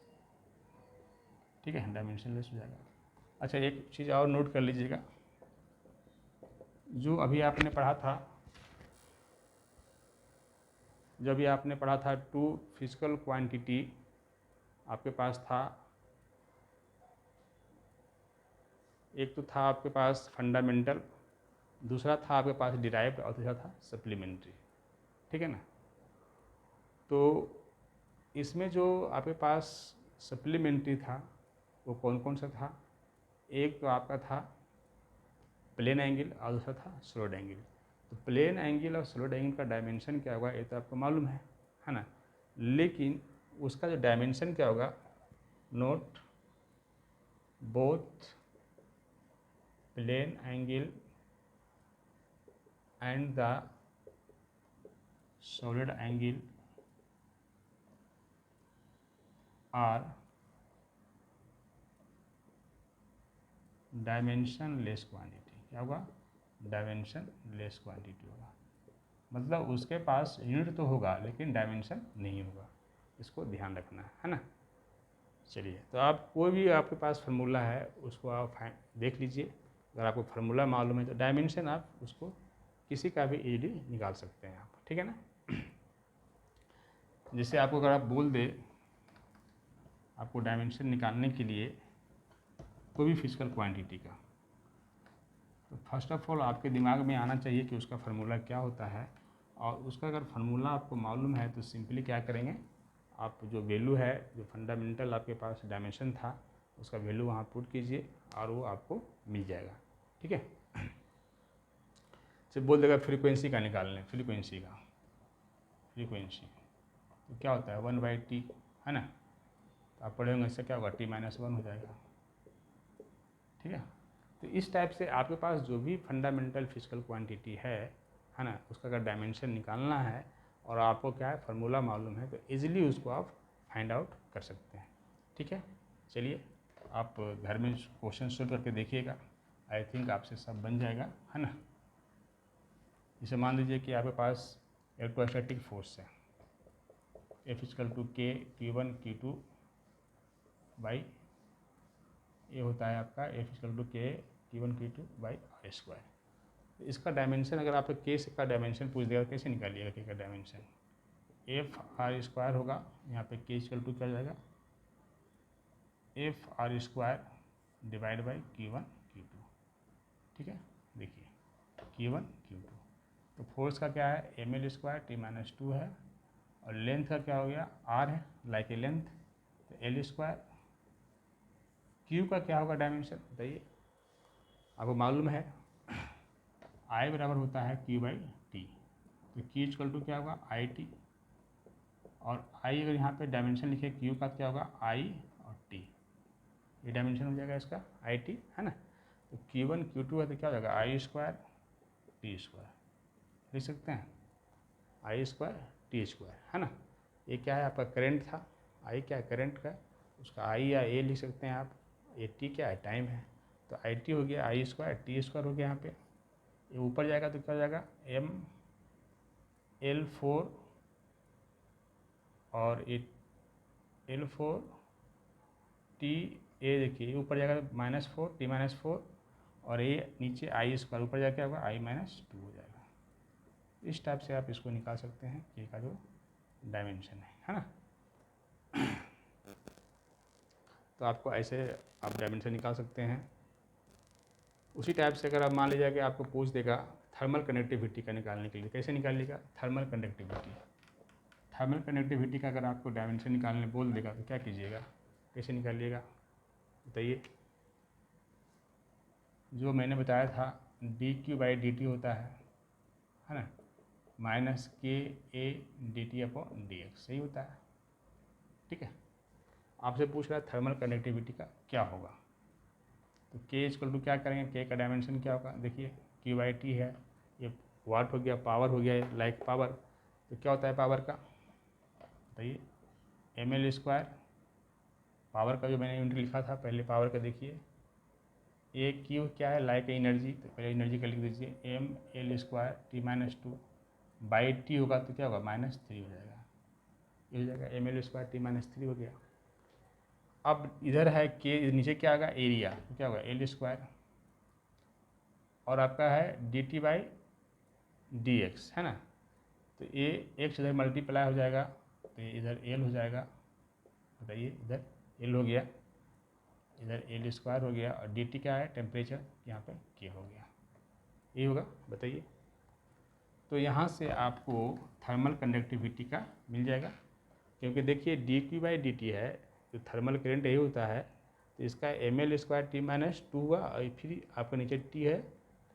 [SPEAKER 1] ठीक है, डायमेंशनलेस हो जाएगा। अच्छा, एक चीज़ और नोट कर लीजिएगा, जो अभी आपने पढ़ा था, जब ये आपने पढ़ा था टू फिजिकल क्वांटिटी, आपके पास था, एक तो था आपके पास फंडामेंटल, दूसरा था आपके पास डिराइव्ड और तीसरा था सप्लीमेंट्री। ठीक है ना, तो इसमें जो आपके पास सप्लीमेंट्री था वो कौन कौन सा था, एक तो आपका था प्लेन एंगल और दूसरा था स्लोड एंगल। तो प्लेन एंगल और स्लोड एंगल का डायमेंशन क्या होगा ये तो आपको मालूम है ना, लेकिन उसका जो डायमेंशन क्या होगा, note both plane angle and the solid angle are dimensionless quantity. क्या होगा, डायमेंशन लेस क्वांटिटी होगा, मतलब उसके पास यूनिट तो होगा लेकिन डायमेंशन नहीं होगा, इसको ध्यान रखना है ना। चलिए, तो आप कोई भी आपके पास फार्मूला है उसको आप देख लीजिए, अगर आपको फार्मूला मालूम है तो डायमेंशन आप उसको किसी का भी इजीली निकाल सकते हैं आप। ठीक है ना, जैसे आपको अगर आप बोल दे आपको डायमेंशन निकालने के लिए कोई भी फिजिकल क्वांटिटी का, तो फर्स्ट ऑफ ऑल आपके दिमाग में आना चाहिए कि उसका फार्मूला क्या होता है, और उसका अगर फार्मूला आपको मालूम है तो सिंपली क्या करेंगे, आप जो वैल्यू है, जो फंडामेंटल आपके पास डायमेंशन था उसका वैल्यू वहाँ पुट कीजिए और वो आपको मिल जाएगा। ठीक है, जब बोल देगा फ्रीक्वेंसी का निकालने, फ्रीक्वेंसी तो क्या होता है 1/t, है ना, तो आप पढ़े होंगे इससे क्या होगा, t-1 हो जाएगा। ठीक है, तो इस टाइप से आपके पास जो भी फंडामेंटल फिजिकल क्वांटिटी है ना, उसका अगर डायमेंशन निकालना है और आपको क्या है फार्मूला मालूम है तो इजीली उसको आप फाइंड आउट कर सकते हैं। ठीक है, चलिए आप घर में क्वेश्चन सोल्व करके देखिएगा, आई थिंक आपसे सब बन जाएगा, है ना। जैसे मान लीजिए कि आपके पास इलेक्ट्रोस्टैटिक फोर्स है F = K Q1 Q2 by, ये होता है आपका F = K Q1 Q2 by r²। तो इसका डायमेंशन अगर आप K का डायमेंशन पूछ देगा कैसे निकालिएगा, K का डायमेंशन F r² होगा, यहाँ पे K = क्या जाएगा, F r² divide by Q1 Q2। ठीक है, देखिए Q1 Q2, तो फोर्स का क्या है ml² t-2 है, और लेंथ का क्या हो गया r है, लाइक ए लेंथ, तो l²। Q का क्या होगा डायमेंशन बताइए, आपको मालूम है I बराबर होता है Q/T, तो Q = क्या होगा IT, और I अगर यहाँ पे डायमेंशन लिखे Q का क्या होगा I और T, ये डायमेंशन हो जाएगा इसका IT, है ना। तो Q1 Q2 है तो क्या हो जाएगा I² T², लिख सकते हैं I² T², है ना। ये क्या है आपका करंट था, I क्या है करंट का, उसका I या A लिख सकते हैं आप, ये T क्या है टाइम है, तो IT हो गया I² T² हो गया, यहाँ पे ये ऊपर जाएगा तो क्या हो जाएगा ml4 और ये L4 टी ए देखिए ऊपर जाएगा -4 t-4 और ए नीचे आई स्क्वायर ऊपर जाकर क्या होगा i-2 हो जाएगा। इस टाइप से आप इसको निकाल सकते हैं के का जो डायमेंशन है ना। तो आपको ऐसे आप डायमेंशन निकाल सकते हैं। उसी टाइप से अगर आप मान लीजिए कि आपको पूछ देगा थर्मल कंडक्टिविटी का निकालने के लिए, कैसे निकालिएगा थर्मल कंडक्टिविटी। थर्मल कंडक्टिविटी का अगर आपको डायमेंशन निकालने बोल देगा तो क्या कीजिएगा, कैसे निकालिएगा बताइए। जो मैंने बताया था dq/dt होता है ना, -KA/dT/dx सही होता है। ठीक है, आपसे पूछ रहा है थर्मल कंडक्टिविटी का क्या होगा, तो K इक्वल टू क्या करेंगे, K का डायमेंशन क्या होगा, देखिए Q/T है, ये वाट हो गया, पावर हो गया, लाइक पावर, तो क्या होता है पावर का बताइए ml²। पावर का जो मैंने यूनिट लिखा था पहले पावर का देखिए, ए क्यू क्या है लाइक एनर्जी, तो पहले एनर्जी का लिख दीजिए ml² t/t होगा तो क्या होगा -3 हो जाएगा, ये हो जाएगा ml² t-3 हो गया। अब इधर है के नीचे क्या आएगा एरिया, तो क्या होगा l² और आपका है dt/dx है ना, तो ये x इधर मल्टीप्लाई हो जाएगा तो ये इधर l हो जाएगा, बताइए इधर l हो गया, इधर l² हो गया और dt क्या है टेम्परेचर, यहाँ पे k हो गया, ये होगा बताइए। तो यहाँ से आपको थर्मल कंडक्टिविटी का मिल जाएगा, क्योंकि देखिए dq/dt है तो थर्मल करंट यही होता है, तो इसका ml² t-2 हुआ और फिर आपका नीचे t है,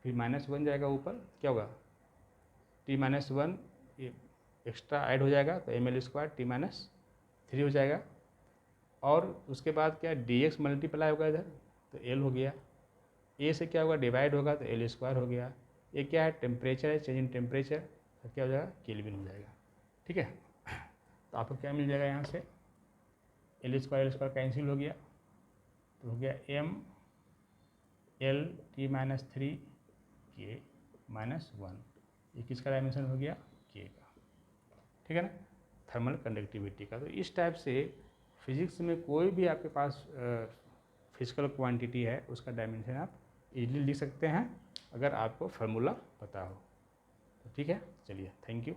[SPEAKER 1] फिर -1 जाएगा ऊपर, क्या होगा t-1 एक्स्ट्रा ऐड हो जाएगा तो ml² t-3 हो जाएगा, और उसके बाद क्या dx मल्टीप्लाई होगा इधर तो l हो गया, a से क्या होगा डिवाइड होगा तो l² हो गया, ये क्या है टेम्परेचर है, चेंज इन टेम्परेचर, तो क्या हो जाएगा केल्विन हो जाएगा। ठीक है, तो आपको क्या मिल जाएगा यहाँ से l² कैंसिल हो गया, तो हो गया ml t-3 k-1, ये किसका डायमेंशन हो गया k का। ठीक है ना, थर्मल कंडक्टिविटी का। तो इस टाइप से फिजिक्स में कोई भी आपके पास फिजिकल क्वांटिटी है उसका डायमेंशन आप इजीली लिख सकते हैं अगर आपको फार्मूला पता हो। तो ठीक है, चलिए थैंक यू।